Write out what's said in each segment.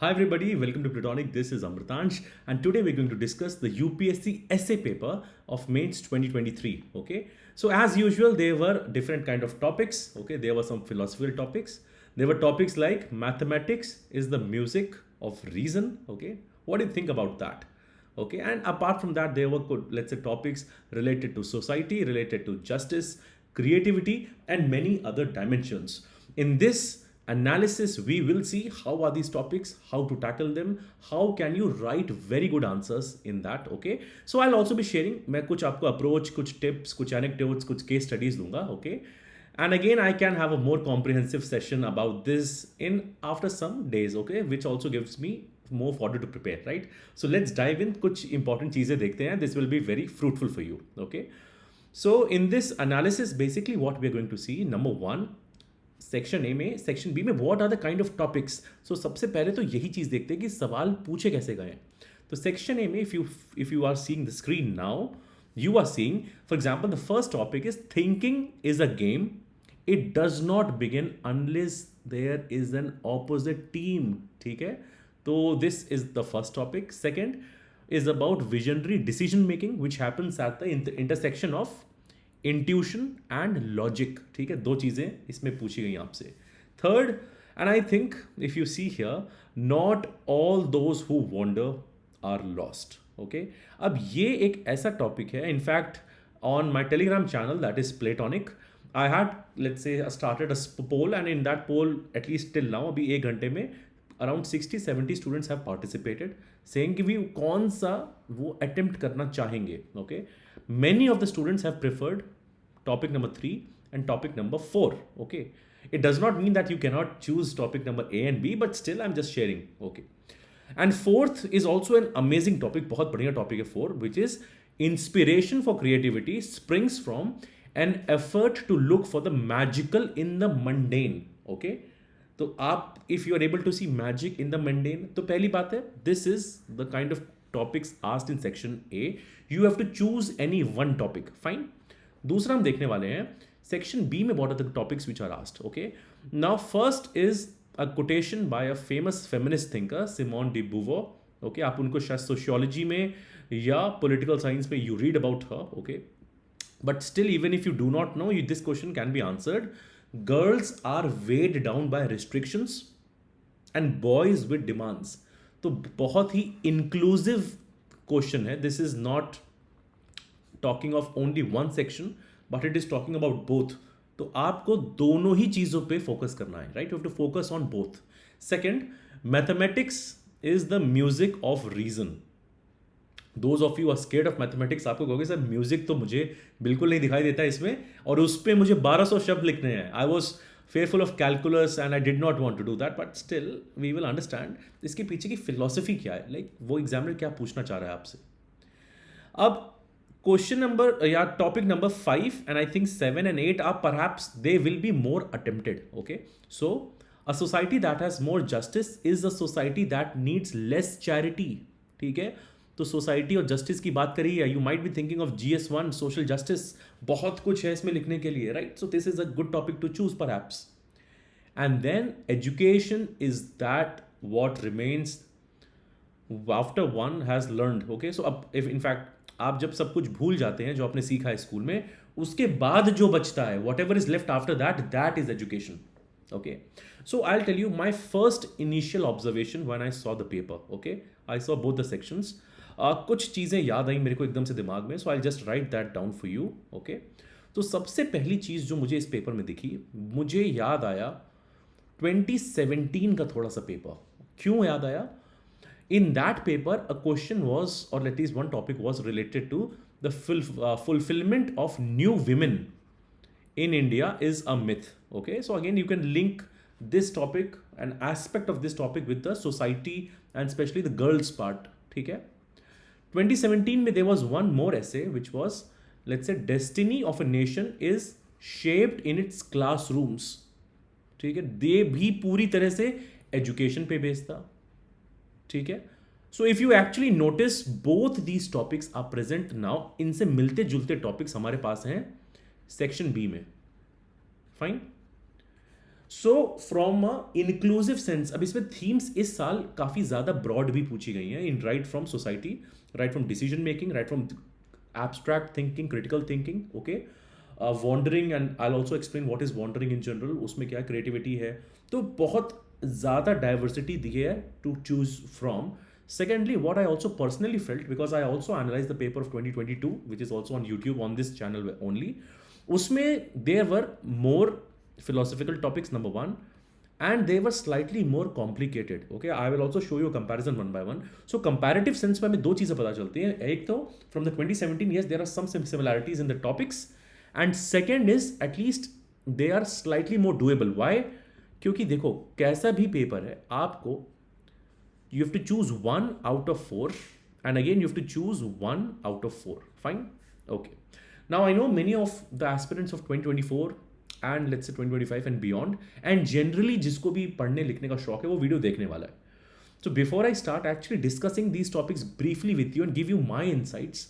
Hi everybody, welcome to Plutonic. This is Amritansh, and today we're going to discuss the UPSC essay paper of Mains 2023. Okay, so as usual, there were different kind of topics. Okay, there were some philosophical topics. There were topics like mathematics is the music of reason. Okay, what do you think about that? Okay, and apart from that, there were let's say topics related to society, related to justice, creativity, and many other dimensions. In this analysis, we will see how are these topics, how to tackle them, how can you write very good answers in that. Okay, so I'll also be sharing मैं कुछ आपको approach, कुछ tips, कुछ anecdotes, कुछ case studies दूंगा. Okay, and again I can have a more comprehensive session about this in after some days. Okay, which also gives me more fodder to prepare, right? So let's dive in. कुछ important चीजें देखते हैं. This will be very fruitful for you. Okay, so in this analysis, basically what we are going to see, number one, section A में, section B में what are the kind of topics. So सबसे पहले तो यही चीज़ देखते हैं कि सवाल पूछे कैसे गए. तो सेक्शन ए में if you are seeing the screen now, you are seeing for example the first topic is thinking is a game. It does not begin unless there is an opposite team. ठीक है, तो this is the first topic. Second is about visionary decision making which happens at the intersection of intuition and logic. ठीक है, दो चीज़ें इसमें पूछी गई आपसे. Third, and I think if you see here, not all those who wander are lost. Okay, अब ये एक ऐसा टॉपिक है. In fact on my telegram channel that is platonic, I had let's say started a poll, and in that poll at least till now, अभी एक घंटे में around 60-70 students have participated, saying कि भी कौन सा वो अटेम्प्ट करना चाहेंगे. Okay, many of the students have preferred topic number 3 and topic number 4. Okay, it does not mean that you cannot choose topic number A and B, but still I'm just sharing. Okay, and fourth is also an amazing topic, बहुत बढ़िया topic है 4, which is inspiration for creativity springs from an effort to look for the magical in the mundane. Okay, तो आप if you are able to see magic in the mundane, तो पहली बात है, this is the kind of topics asked in section A. You have to choose any one topic. Fine. दूसरा हम देखने वाले हैं section B में what are the topics which are asked. Okay. Now first is a quotation by a famous feminist thinker, Simone de Beauvoir. Okay, आप उनको शायद sociology में या political science में you read about her. Okay, but still even if you do not know, this question can be answered. Girls are weighed down by restrictions and boys with demands. तो बहुत ही inclusive question है. This is not talking of only one section, but it is talking about both. तो आपको दोनों ही चीज़ों पे फोकस करना है, right? You have to focus on both. Second, mathematics is the music of reason. Those of you are scared of mathematics, आपको कहोगे सर म्यूजिक तो मुझे बिल्कुल नहीं दिखाई देता इसमें, और उस पर मुझे 1200 शब्द लिखने हैं. I was fearful of calculus and I did not want to do that, but still we will understand इसके पीछे की फिलोसफी क्या है, लाइक वो एग्जामिनर क्या पूछना चाह रहा है आपसे. अब क्वेश्चन नंबर या topic number 5 and I think 7 and 8 are perhaps they will be more attempted. Okay, so a society that has more justice is a society that needs less charity. ठीक है, तो सोसाइटी और justice की बात करी है. You might be thinking of GS1 social justice, बहुत कुछ है इसमें लिखने के लिए, right? So this is a good topic to choose perhaps. And then education is that what remains after one has learned. Okay, so अब if in fact आप जब सब कुछ भूल जाते हैं जो आपने सीखा है स्कूल में, उसके बाद जो बचता है, what ever is left after that, that is education. Okay, so I'll tell you my first initial observation when I saw the paper. Okay, I saw both the sections. कुछ चीज़ें याद आई मेरे को एकदम से दिमाग में, so I'll just write that down for you. Okay, तो सबसे पहली चीज़ जो मुझे इस पेपर में दिखी, मुझे याद आया 2017 का थोड़ा सा पेपर. क्यों याद आया? In that paper, a question was, or at least one topic was related to the fulfillment of new women in India is a myth. Okay, so again, you can link this topic, an aspect of this topic, with the society and especially the girls part. ठीक है, 2017 में there was one more essay which was, let's say, destiny of a nation is shaped in its classrooms. ठीक है, दे भी पूरी तरह से education पे बेस्ड था. ठीक है, so if you actually notice both these topics are present now. इनसे मिलते जुलते टॉपिक्स हमारे पास हैं सेक्शन बी में. Fine. So from inclusive sense, अब इसमें थीम्स इस साल काफ़ी ज़्यादा ब्रॉड भी पूछी गई हैं, in right from society, right from decision making, right from abstract thinking, critical thinking, okay, wandering, and I'll also explain what is wandering in general, उसमें क्या creativity है, तो बहुत ज़्यादा diversity दी है to choose from. Secondly, what I also personally felt, because I also analyzed the paper of 2022, which is also on YouTube on this channel only, उसमें there were more philosophical topics, number one, and they were slightly more complicated. Okay, I will also show you a comparison one by one. So comparative sense में हमें दो चीज़ें पता चलती हैं. एक तो from the 2017, yes, there are some similarities in the topics, and second is at least they are slightly more doable. Why? क्योंकि देखो कैसा भी पेपर है, आपको you have to choose one out of four, and again you have to choose one out of four. Fine. Okay. Now I know many of the aspirants of 2024 and let's say 2025 and beyond, and generally जिसको भी पढ़ने लिखने का शौक है वो video देखने वाला है. So before I start actually discussing these topics briefly with you and give you my insights,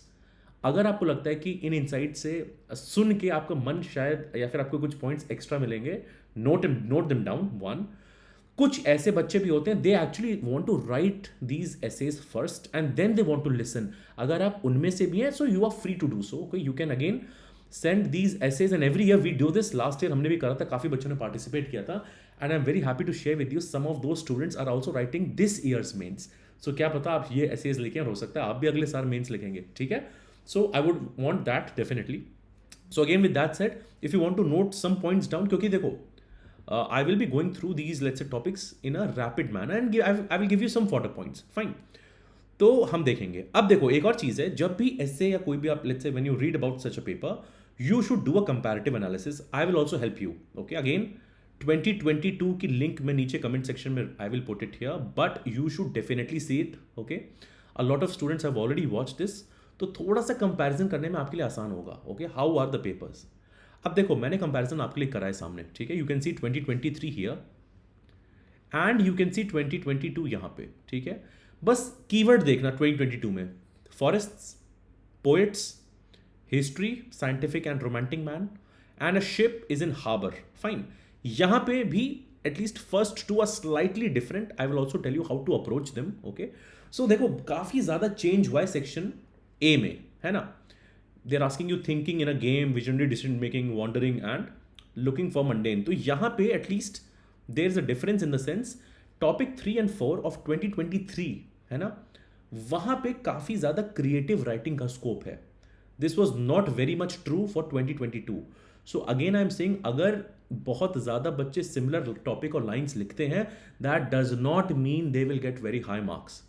अगर आपको लगता है कि इन इनसाइट से सुन के आपका मन शायद या फिर आपको कुछ पॉइंट्स एक्स्ट्रा मिलेंगे, नोट देम डाउन. वन, कुछ ऐसे बच्चे भी होते हैं they actually want to write these essays first and then they want to listen. अगर आप उनमें से भी हैं so you are free to do so. Okay, you can again send these essays and every year we do this. Last year हमने भी करा था, काफ़ी बच्चों ने पार्टिसिपेट किया था, and I am very happy to share with you some of those students are also writing this years mains. So क्या पता आप ये एसेज लिखें और हो सकता है आप भी अगले साल मेन्स लिखेंगे. ठीक है, so I would want that definitely. So again with that said, if you want to note some points down, क्योंकि देखो I will be going through these, let's say, topics in a rapid manner and I will give you some fodder points. Fine. तो हम देखेंगे. अब देखो एक और चीज़ है, जब भी ऐसे या कोई भी आप let's say when you read about such a paper, you should do a comparative analysis. I will also help you. Okay. Again, 2022 की लिंक मैं नीचे कमेंट सेक्शन में I will put it here, but you should definitely see it. Okay. A lot of students have already watched this. तो थोड़ा सा comparison करने में आपके लिए आसान होगा. Okay. How are the papers? अब देखो मैंने कंपैरिजन आपके लिए कराए सामने. ठीक है, you can see 2023 here and you can see 2022 यहाँ पे. ठीक है, बस कीवर्ड देखना 2022 में, forests, poets, history, scientific and romantic man, and a ship is in harbour. Fine. यहाँ पे भी at least first two are slightly different. I will also tell you how to approach them. Okay, so देखो काफ़ी ज़्यादा change हुआ है section A में, है ना. They're asking you thinking in a game, visionary decision making, wandering, and looking for mundane. तो यहाँ पे at least there's a difference in the sense topic 3 and 4 of 2023 है ना, वहाँ पे काफ़ी ज़्यादा creative writing का scope है. This was not very much true for 2022. So again I'm saying अगर बहुत ज़्यादा बच्चे similar topic और lines लिखते हैं, that does not mean they will get very high marks.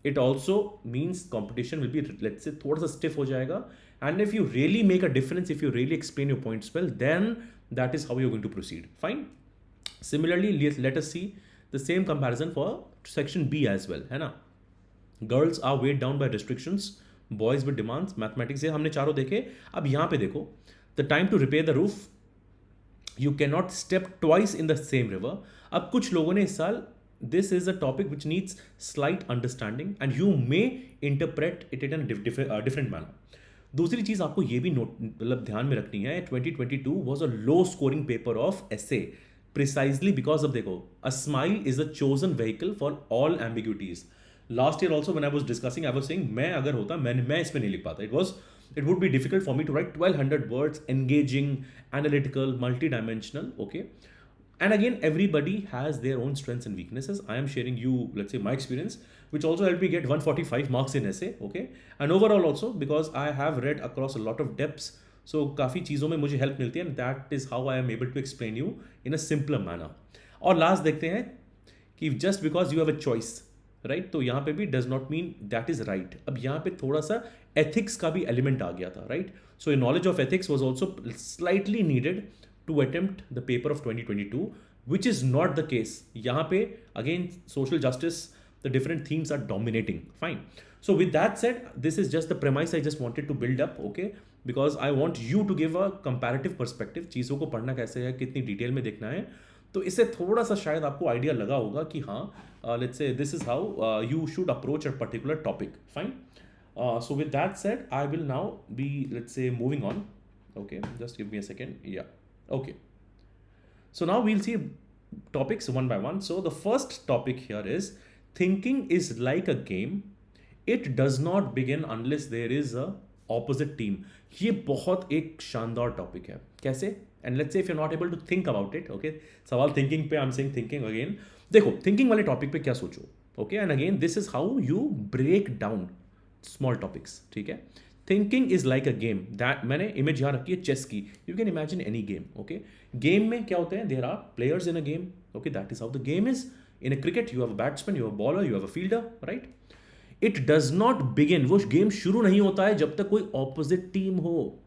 It also means competition will be, let's say, थोड़ा सा stiff हो जाएगा. And if you really make a difference, if you really explain your points well, then that is how you're going to proceed. Fine. Similarly, let us see the same comparison for section B as well, है ना. Girls are weighed down by restrictions, boys with demands, mathematics. ये हमने चारों देखे. अब यहाँ पे देखो, the time to repair the roof, you cannot step twice in the same river. अब कुछ लोगों ने इस साल, this is a topic which needs slight understanding and you may interpret it in a different manner. दूसरी चीज़ आपको ये भी नोट मतलब ध्यान में रखनी है, 2022 was a low scoring paper of essay precisely because of, देखो, a smile is a chosen vehicle for all ambiguities. Last year also when I was discussing, I was saying मैं अगर होता मैं इस पे नहीं लिख पाता. It would be difficult for me to write 1200 words, engaging, analytical, multidimensional. Okay. And again, everybody has their own strengths and weaknesses. I am sharing you, let's say, my experience, which also helped me get 145 marks in essay. Okay. And overall also, because I have read across a lot of depths, so काफ़ी चीज़ों में मुझे help मिलती है, and that is how I am able to explain you in a simpler manner. और last देखते हैं कि just because you have a choice, right? तो यहाँ पे भी does not mean that is right. अब यहाँ पे थोड़ा सा ethics का भी element आ गया था, right? So a knowledge of ethics was also slightly needed to attempt the paper of 2022, which is not the case. यहाँ पे again social justice, the different themes are dominating. Fine. So with that said, this is just the premise I just wanted to build up, okay? Because I want you to give a comparative perspective. चीज़ों को पढ़ना कैसे है, कितनी detail में देखना है, तो इससे थोड़ा सा शायद आपको आइडिया लगा होगा कि हाँ, let's say this is how you should approach a particular topic. Fine. So with that said, I will now be, let's say, moving on. Okay, just give me a second. Yeah. Okay. So now we'll see topics one by one. So the first topic here is thinking is like a game. It does not begin unless there is a opposite team. ये बहुत एक शानदार topic है. कैसे? And let's say if you're not able to think about it, okay? सवाल thinking पे I'm saying thinking again. देखो thinking वाले टॉपिक पे क्या सोचो, okay? And again this is how you break down small topics, ठीक है? Thinking is like a game. That मैंने इमेज यहाँ रखी है चेस की. You can imagine any game. Okay, game में क्या होते हैं? There are players in a game. Okay, that is how the game is. In a cricket you have a batsman, you have a bowler, you have a fielder, right? It does not begin, वो game शुरू नहीं होता है जब तक कोई opposite team हो.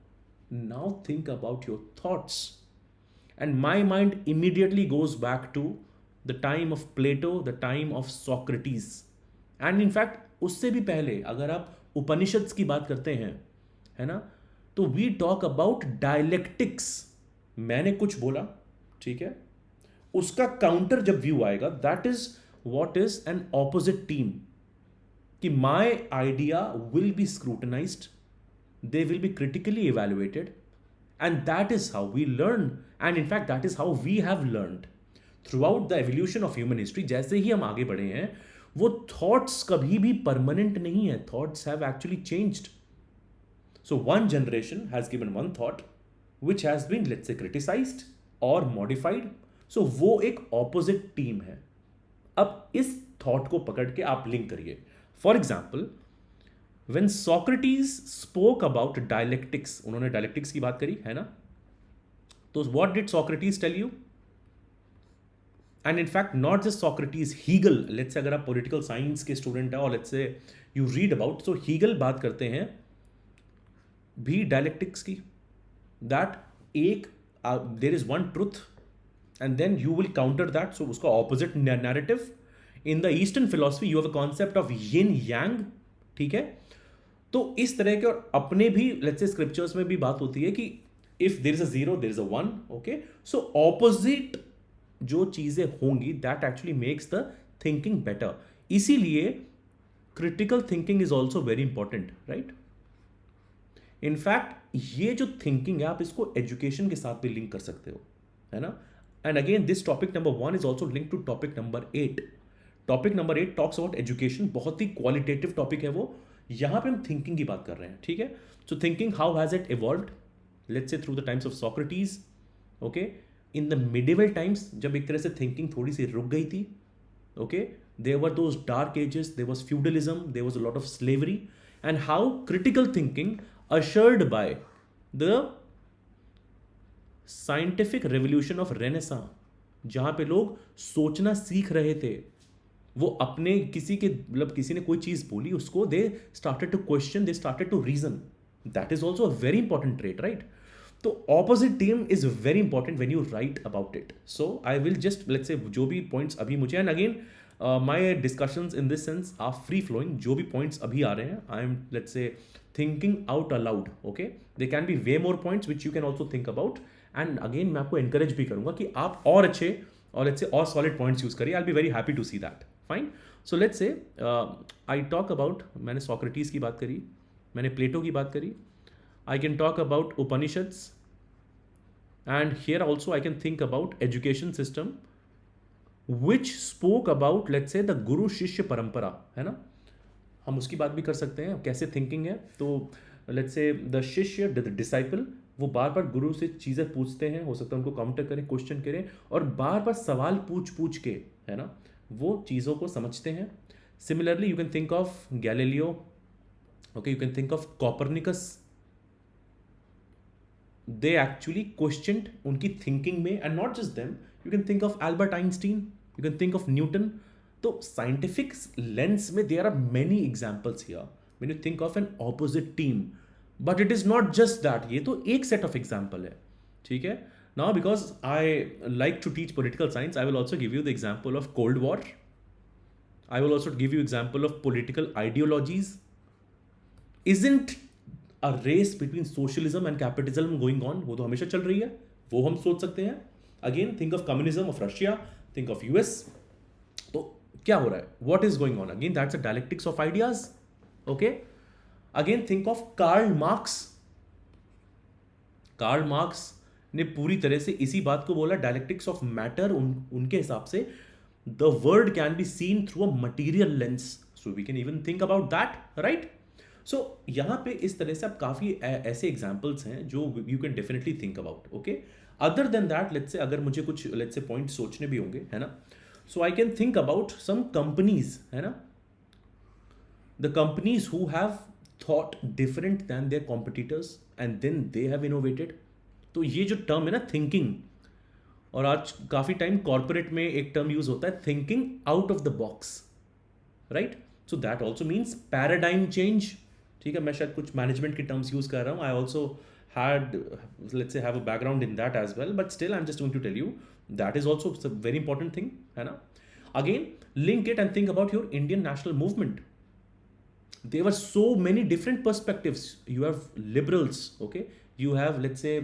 Now think about your thoughts and my mind immediately goes back to the time of Plato, the time of Socrates. And in fact उससे भी पहले अगर आप उपनिषद्स की बात करते हैं, है ना, तो वी टॉक अबाउट डायलेक्टिक्स. मैंने कुछ बोला, ठीक है, उसका काउंटर जब व्यू आएगा, that is what is an opposite team. कि my idea will be scrutinised, they will be critically evaluated, and that is how we learn. And in fact that is how we have learned throughout the evolution of human history. जैसे ही हम आगे बढ़े हैं, वो thoughts कभी भी permanent नहीं है. Thoughts have actually changed. So one generation has given one thought which has been, let's say, criticised और मॉडिफाइड. सो वो एक ऑपोजिट टीम है. अब इस थॉट को पकड़ के आप लिंक करिए. For example, when Socrates spoke about dialectics, उन्होंने डायलेक्टिक्स की बात करी, है ना, तो what did Socrates tell you? And in fact not just Socrates, Hegel. Let's say अगर आप पॉलिटिकल साइंस के स्टूडेंट है और let's say you read about, so Hegel बात करते हैं भी डायलेक्टिक्स की. दैट एक there is one truth and then you will counter that. So उसका opposite narrative. In the eastern philosophy you have a concept of yin yang, ठीक है. तो इस तरह के, और अपने भी लेट्स से स्क्रिप्चर्स में भी बात होती है कि if there is a zero there is a one. Okay, so opposite जो चीजें होंगी, that actually makes the thinking better. इसीलिए critical thinking is also very important, right? In fact ये जो थिंकिंग है, आप इसको एजुकेशन के साथ भी लिंक कर सकते हो, है ना. And again this topic number 1 is also link to topic number 8. Topic number 8 talks about education. बहुत ही क्वालिटेटिव टॉपिक है वो. यहां पे हम थिंकिंग की बात कर रहे हैं, ठीक है. सो thinking, how has it evolved? Let's say through the times of Socrates. Okay, in the medieval times, जब एक तरह से थिंकिंग थोड़ी सी रुक गई थी, okay, there were those dark ages, there was feudalism, there was a lot of slavery, and how critical thinking assured by the scientific revolution of Renaissance, जहां पे लोग सोचना सीख रहे थे. वो अपने किसी के, मतलब किसी ने कोई चीज बोली, उसको they started to question, they started to reason. That is also a very important trait, right? तो opposite team is very important when you write about it. So I will just, let's say, जो भी points अभी मुझे, and again my discussions in this sense are free flowing. जो भी points अभी आ रहे हैं, I am, let's say, thinking out aloud. Okay, there can be way more points which you can also think about. And again मैं आपको encourage भी करूँगा कि आप और अच्छे और let's say और solid points use करिए. I'll be very happy to see that. Fine. So let's say I talk about, मैंने Socrates की बात करी, मैंने प्लेटो की बात करी. I can talk about Upanishads, and here also I can think about education system which spoke about, let's say, the गुरु शिष्य परंपरा, है ना. हम उसकी बात भी कर सकते हैं, कैसे थिंकिंग है. तो लेट्स से द शिष्य, द डिसाइपल, वो बार बार गुरु से चीज़ें पूछते हैं, हो सकता है उनको काउंटर करें, क्वेश्चन करें, और बार बार सवाल पूछ पूछ के, है ना, वो चीज़ों को समझते हैं. Similarly you can think of Galileo. Okay, you can think of Copernicus. They actually questioned उनकी थिंकिंग में, and not just them, you can think of Albert Einstein, you can think of Newton. तो scientific lens में there are many examples here when you think of an opposite team. But it is not just that, ये तो एक set of example है, ठीक है. Now because I like to teach political science, I will also give you the example of cold war. I will also give you example of political ideologies. Isn't a race between socialism and capitalism going on? वो तो हमेशा चल रही है, वो हम सोच सकते हैं. Again think of communism of Russia, think of US. तो क्या हो रहा है? What is going on? Again, that's a dialectics of ideas. Okay. Again, think of Karl Marx. Karl Marx ने पूरी तरह से इसी बात को बोला, डायलेक्टिक्स ऑफ मैटर। उनके हिसाब से the world can be seen through a material lens, so we can even think about that, right. So यहाँ पे इस तरह से अब काफ़ी ऐसे एग्जाम्पल्स हैं जो you can definitely think about, okay. Other than that, let's say अगर मुझे कुछ लेट्स से पॉइंट सोचने भी होंगे, है ना, so I can think about some companies, है ना, the companies who have thought different than their competitors and then they have innovated. तो ये जो टर्म है ना थिंकिंग, और आज काफ़ी टाइम कॉर्पोरेट में एक टर्म यूज होता है thinking out of the box, right. So that also means paradigm change, ठीक है। मैं शायद कुछ मैनेजमेंट के टर्म्स यूज कर रहा हूँ, I also had let's say have a background in that as well, but still I'm just going to tell you that is also a very important thing, है ना। Again, link it and think about your Indian national movement. There were so many different perspectives. You have liberals, okay, you have let's say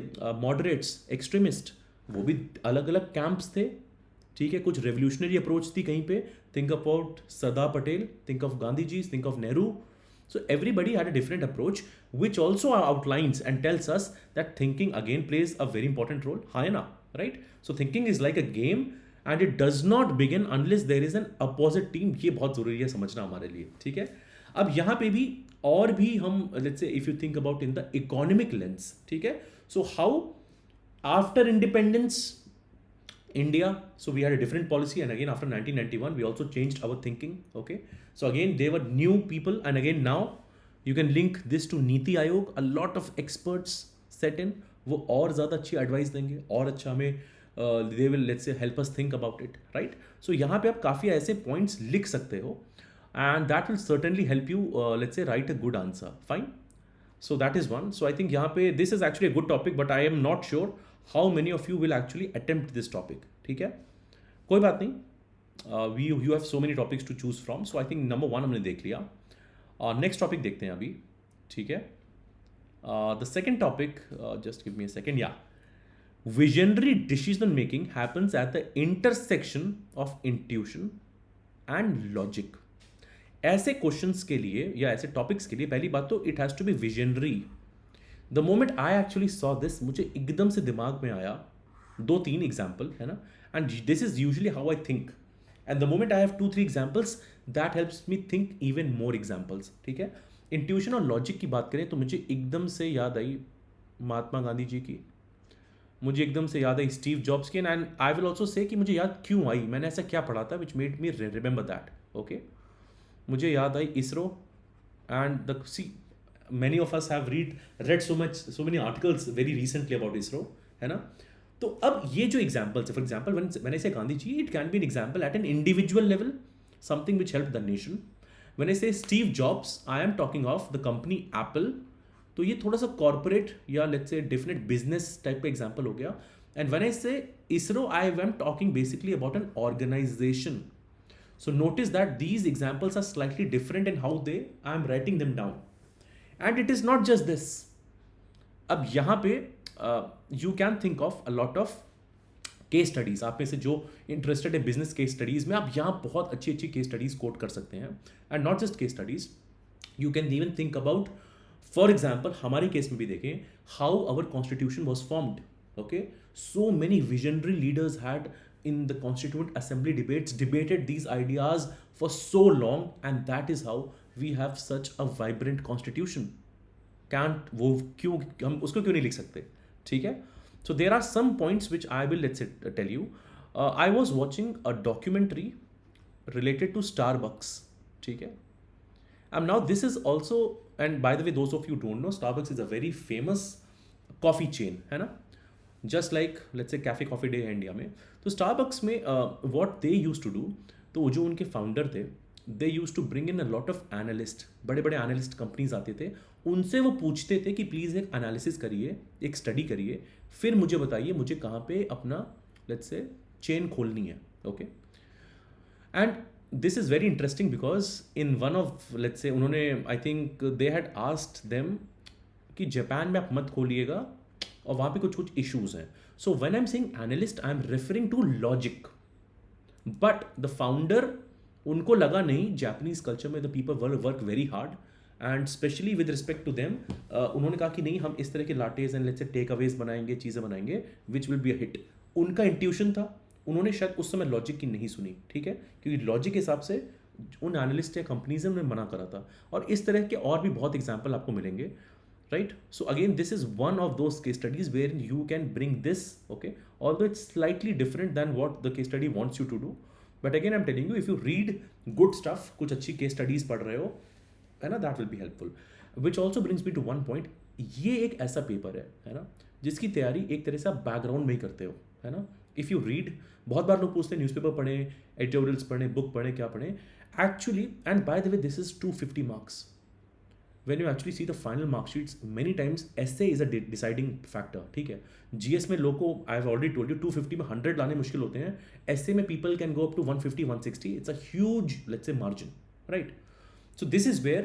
moderates, extremists, वो भी अलग अलग camps थे, ठीक है। कुछ रेवोल्यूशनरी अप्रोच थी कहीं पे, think about Sardar Patel, think of Gandhi ji, think of Nehru. So everybody had a different approach, which also outlines and tells us that thinking again plays a very important role. हाँ है ना, right? So thinking is like a game and it does not begin unless there is an opposite team. ये बहुत ज़रूरी है समझना हमारे लिए, ठीक है। अब यहाँ पे भी और भी हम let's say if you think about in the economic lens, ठीक है। So how after independence India, so we had a different policy, and again after 1991 we also changed our thinking, okay. So again they were new people, and again now you can link this to Niti Aayog, a lot of experts set in, वो और ज़्यादा अच्छी advice देंगे और अच्छा हमें they will let's say help us think about it, right. So यहाँ पे आप काफ़ी ऐसे points लिख सकते हो and that will certainly help you let's say write a good answer, fine. So that is one. So I think यहाँ पे this is actually a good topic, but I am not sure how many of you will actually attempt this topic, ठीक है। कोई बात नहीं, you have so many topics to choose from, so I think number 1 हमने देख लिया। Next topic देखते हैं अभी, ठीक है। The second topic, just give me a second, या visionary decision making happens at the intersection of intuition and logic. ऐसे क्वेश्चंस के लिए या ऐसे टॉपिक्स के लिए पहली बात तो it has to be visionary. The moment I actually saw this, मुझे एकदम से दिमाग में आया 2-3 एग्जाम्पल, है ना, and this is usually how I think, and the moment I have 2-3 examples that helps me think even more examples, ठीक है। इंट्यूशन और लॉजिक की बात करें तो मुझे एकदम से याद आई महात्मा गांधी जी की, मुझे एकदम से याद आई स्टीव जॉब्स की, and I will also say कि मुझे याद क्यों आई, मैंने ऐसा क्या पढ़ा था which made me remember that, okay. मुझे याद आई ISRO, and the see many of us have read so many articles very recently about ISRO, है ना। तो अब ये जो एग्जाम्पल्स है, for example when I say Gandhi ji, it can be an example at an individual level, something which helped the nation. When I say Steve Jobs, I am talking of the company Apple. तो ये थोड़ा सा corporate या let's say definite business type का example हो गया। And when I say ISRO, I am talking basically about an organization. So notice that these examples are slightly different in how I am writing them down. And it is not just this. अब यहाँ पे you can think of a lot of case studies. आप में से जो interested है business case studies में, आप यहाँ बहुत अच्छी अच्छी केस स्टडीज़ कोट कर सकते हैं। And not just case studies, you can even think about, for example हमारे केस में भी देखें how our constitution was formed, okay. So many visionary leaders had in the constituent assembly debates debated these ideas for so long, and that is how we have such a vibrant constitution. Can't वो क्यों हम उसको क्यों नहीं लिख सकते, ठीक है। So there are some points which I will let's say tell you. I was watching a documentary related to Starbucks, ठीक है। And now this is also, and by the way those of you who don't know, Starbucks is a very famous coffee chain, है ना, just like let's say Cafe Coffee Day है India में। तो Starbucks में what they use to do, तो जो उनके founder थे, they use to bring in a lot of analyst, बड़े बड़े एनालिस्ट कंपनीज आते थे, उनसे वो पूछते थे कि प्लीज़ एक एनालिसिस करिए, एक स्टडी करिए, फिर मुझे बताइए मुझे कहाँ पे अपना लेट्स से चेन खोलनी है, okay. And this is very interesting because in one of let's say उन्होंने I think they had asked them कि जापान में आप मत खोलिएगा और वहाँ पे कुछ कुछ इश्यूज़ हैं। So when I am saying analyst, I am referring to logic, but the founder, उनको लगा नहीं जापानीज कल्चर में the people work very hard and specially with respect to them उन्होंने कहा कि नहीं हम इस तरह के lattes and let's say takeaways बनाएंगे, चीज़ें बनाएंगे which will be a hit. उनका इंट्यूशन था, उन्होंने शायद उस समय लॉजिक की नहीं सुनी, ठीक है, क्योंकि लॉजिक के हिसाब से उन एनालिस्ट या कंपनीज ने मना करा था। और इस तरह के और भी बहुत एग्जाम्पल आपको मिलेंगे, right? So again, this is one of those case studies where you can bring this, okay, although it's slightly different than what the case study wants you to do, but again I'm telling you, if you read good stuff, कुछ अच्छी case studies पढ़ रहे हो, है ना, that will be helpful, which also brings me to one point। ये एक ऐसा पेपर है ना, जिसकी तैयारी एक तरह से आप बैकग्राउंड में ही करते हो, है ना। इफ़ यू रीड, बहुत बार लोग पूछते हैं न्यूज़पेपर पढ़ें, एडिटोरियल्स पढ़ें, बुक पढ़ें, क्या पढ़ें, actually, and by the way this is 250 marks। when you actually see the final mark sheets, many times essay is a deciding factor, ठीक है। GS में लोग को, I have already told you, 250 में 100 लाने मुश्किल होते हैं, essay में people can go up to 150, 160, it's a huge, let's say, margin, right? So this is where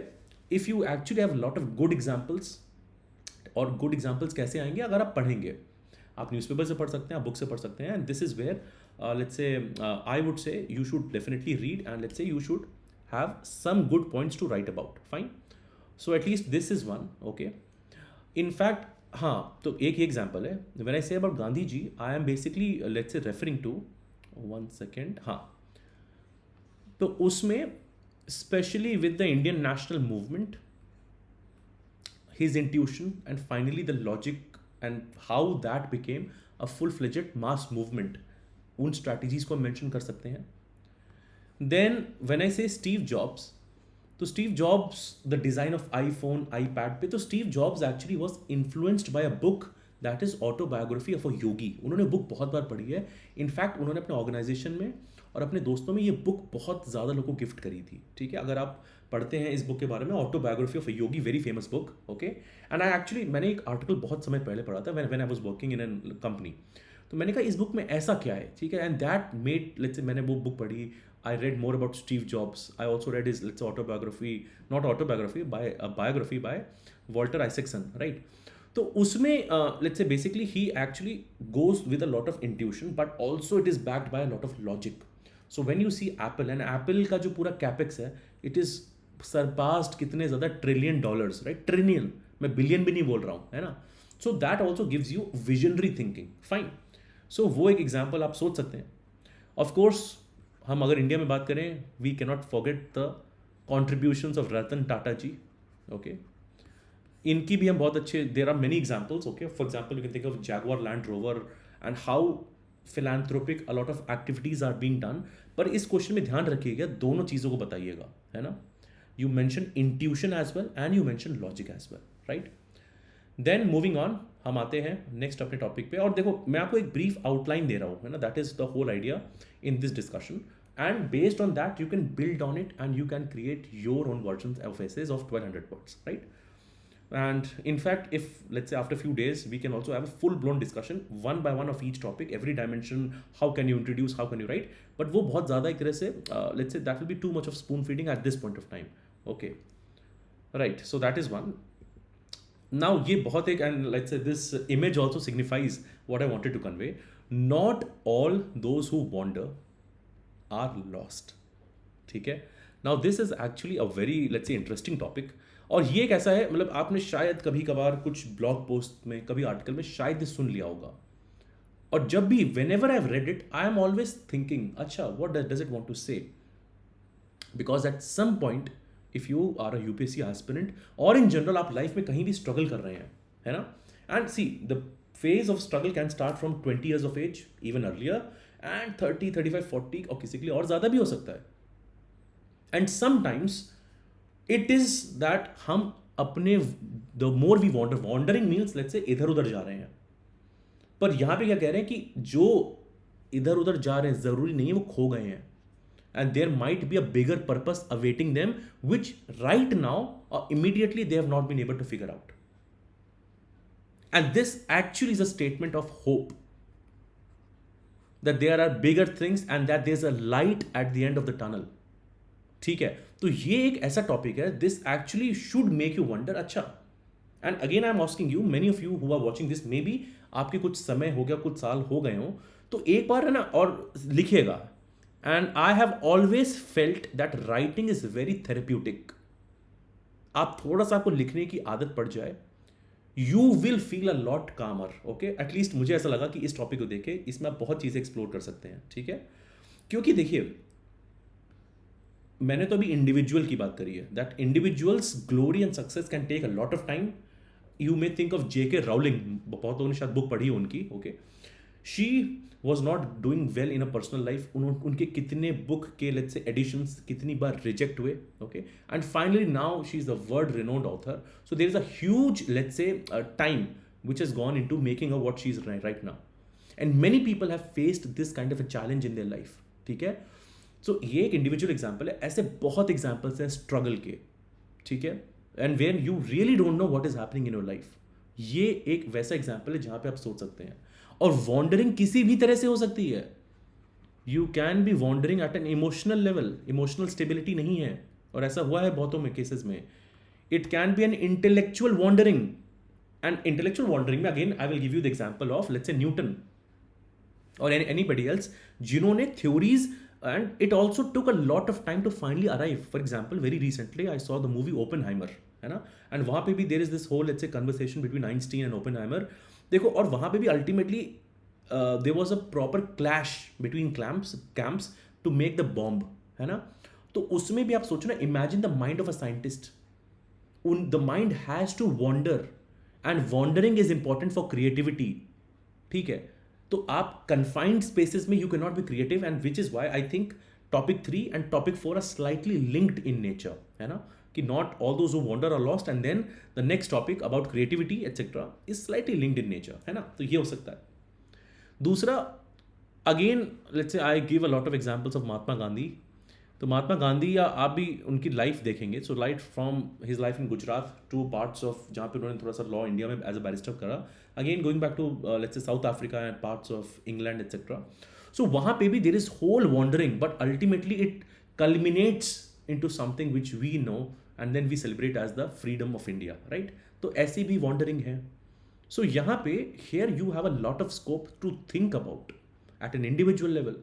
if you actually have a lot of good examples, और good examples कैसे आएंगे, अगर आप पढ़ेंगे, आप न्यूज़पेपर से पढ़ सकते हैं, आप बुक से पढ़ सकते हैं, and this is where let's say I would say you should definitely read, and let's say you should have some good points to write about, fine। So at least this is one, okay। In fact, हाँ, तो एक ही example है। When I say about Gandhi ji, I am basically let's say referring to, one second, हाँ, तो उसमें especially with the Indian national movement, his intuition and finally the logic and how that became a full-fledged mass movement, उन strategies को mention कर सकते हैं। Then when I say Steve Jobs, तो Steve Jobs, the design of iPhone, iPad पे, तो Steve Jobs actually was influenced by a book that is autobiography of a yogi. उन्होंने book बहुत बार पढ़ी है, इनफैक्ट उन्होंने अपने ऑर्गेनाइजेशन में और अपने दोस्तों में ये बुक बहुत ज़्यादा लोगों को गिफ्ट करी थी, ठीक है। अगर आप पढ़ते हैं इस बुक के बारे में, autobiography of a Yogi, very famous book, okay. And I actually, मैंने एक आर्टिकल बहुत समय पहले पढ़ा था when I was working in an company, तो मैंने कहा इस बुक में ऐसा क्या है, ठीक है, and that made, let's say, मैंने वो बुक पढ़ी, I read more about Steve Jobs. I also read his, let's say, autobiography, not autobiography, by a biography by Walter Isaacson, right? तो उसमें let's say basically he actually goes with a lot of intuition, but also it is backed by a lot of logic. So when you see Apple, and Apple का जो पूरा capex है, it is surpassed कितने ज़्यादा $1 trillion, right? Trillion, मैं billion भी नहीं बोल रहा हूँ, है ना? So that also gives you visionary thinking, fine. So वो एक example आप सोच सकते हैं। Of course, हम अगर इंडिया में बात करें, we cannot forget the contributions of Ratan Tata ji, okay. इनकी भी हम बहुत अच्छे, there are many examples, okay. For example you can think of Jaguar Land Rover and how philanthropic a lot of activities are being done. पर इस question में ध्यान रखिएगा, दोनों चीज़ों को बताइएगा, है ना। You mention intuition as well and you mention logic as well, right. Then moving on, हम आते हैं नेक्स्ट अपने टॉपिक पे, और देखो मैं आपको एक ब्रीफ आउटलाइन दे रहा हूँ, है ना, that is the whole idea in this discussion, and based on that you can build on it and you can create your own version of essays of 1200 words, right? And in fact, if let's say after a few days we can also have a full blown discussion one by one of each topic, every dimension, how can you introduce, how can you write, but वो बहुत ज़्यादा एक तरह से let's say that will be too much of spoon feeding at this point of time, okay, right? So that is one. Now ये बहुत एक, and let's say this image also signifies what I wanted to convey. Not all those who wander are lost, ठीक है। Now this is actually a very, let's say, interesting topic, और ये एक ऐसा है, मतलब आपने शायद कभी कभार कुछ ब्लॉग पोस्ट में, कभी आर्टिकल में शायद सुन लिया होगा, और जब भी whenever I've read it, I am always thinking, अच्छा what does it want to say? Because at some point, if you are a UPSC aspirant, or in general आप लाइफ में कहीं भी स्ट्रगल कर रहे हैं, है ना, and see the phase of struggle can start from 20 years of age, even earlier, and 30, 35, 40, और किसी के लिए और ज़्यादा भी हो सकता है। and sometimes it is that हम अपने, the more we wander, wandering means let's say इधर उधर जा रहे हैं, पर यहाँ पे क्या कह रहे हैं कि जो इधर उधर जा रहे हैं ज़रूरी नहीं है वो खो गए हैं, and there might be a bigger purpose awaiting them, which right now or immediately they have not been able to figure out. And this actually is a statement of hope, that there are bigger things and that there's a light at the end of the tunnel, ठीक है। तो ये एक ऐसा topic है, this actually should make you wonder, अच्छा, and again I'm asking you, many of you who are watching this, maybe आपके कुछ समय हो गया, कुछ साल हो गए हो, तो एक बार है ना, और लिखिएगा। And I have always felt that writing is very therapeutic. आप थोड़ा सा आपको लिखने की आदत पड़ जाए, you will feel a lot कामर. ओके, एटलीस्ट मुझे ऐसा लगा कि इस टॉपिक को देखे इसमें आप बहुत चीज़ें एक्सप्लोर कर सकते हैं. ठीक है, क्योंकि देखिए मैंने तो अभी इंडिविजुअल की बात करी है, that individuals glory and success can take a lot of time. You may think of JK Rowling, बहुत लोगों ने शायद बुक पढ़ी है उनकी. Okay, she was not doing well in a personal life. उनके कितने बुक के लेट्स से एडिशंस कितनी बार रिजेक्ट हुए. Okay, and finally now she is the world renowned author. So there is a huge let's say time which has gone into making her what she is right now, and many people have faced this kind of a challenge in their life. ठीक है, सो ये एक individual example है, ऐसे बहुत examples हैं struggle के. ठीक है, and when you really don't know what is happening in your life, ये एक वैसा एग्जाम्पल है जहां पे आप सोच सकते हैं. और वॉन्डरिंग किसी भी तरह से हो सकती है. You can be wondering at an emotional level, emotional stability नहीं है, और ऐसा हुआ है बहुतों में केसेस में. It can be an intellectual wandering, and intellectual wandering में again I will give you the example of let's say Newton और anybody else जिन्होंने theories, and it also took a lot of time to finally arrive. For example, very recently I saw the movie Oppenheimer, है ना, and वहाँ पे भी there is this whole let's say conversation between Einstein and Oppenheimer. देखो, और वहाँ पे भी ultimately there was a proper clash between camps to make the bomb, है ना. तो उसमें भी आप सोचो ना, imagine the mind of a scientist. The mind has to wander, and wandering is important for creativity. ठीक है, तो आप कन्फाइंड स्पेसेस में you can not be creative, and which is why I think topic 3 and topic 4 are slightly linked in nature, है ना, कि not all those who wander are lost, and then the next topic about creativity etcetera is slightly linked in nature, है ना. तो ये हो सकता है. दूसरा, again let's say I give a lot of examples of Mahatma Gandhi. तो महात्मा गांधी, या आप भी उनकी लाइफ देखेंगे, so life from his life in Gujarat to parts of जहाँ पे उन्होंने थोड़ा सा लॉ इंडिया में एज अ बैरिस्टर करा, again going back to let's say South Africa and parts of England etcetera. So वहाँ पे भी there is whole wandering, but ultimately it culminates into something which we know, and then we celebrate as the freedom of India, right. तो ऐसी भी wandering है. So यहाँ पे here you have a lot of scope to think about at an individual level,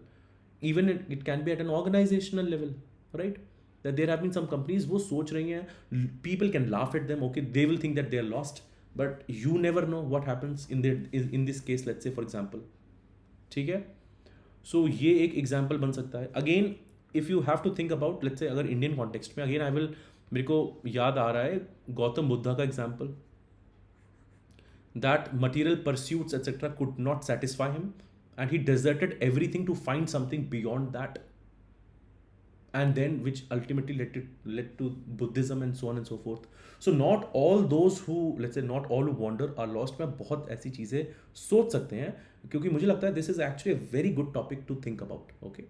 even it can be at an organizational level, right, that there have been some companies वो सोच रही हैं, people can laugh at them, okay, they will think that they are lost, but you never know what happens in this case, let's say for example. ठीक है, so ये एक example बन सकता है. again if you have to think about let's say अगर Indian context में, again I will, मेरे को याद आ रहा है गौतम बुद्धा का example, that material pursuits etc could not satisfy him, and he deserted everything to find something beyond that, and then which ultimately led to Buddhism and so on and so forth. So not all those who let's say not all who wander are lost. मैं बहुत ऐसी चीज़ें सोच सकते हैं, क्योंकि मुझे लगता है this is actually a very good topic to think about. Okay,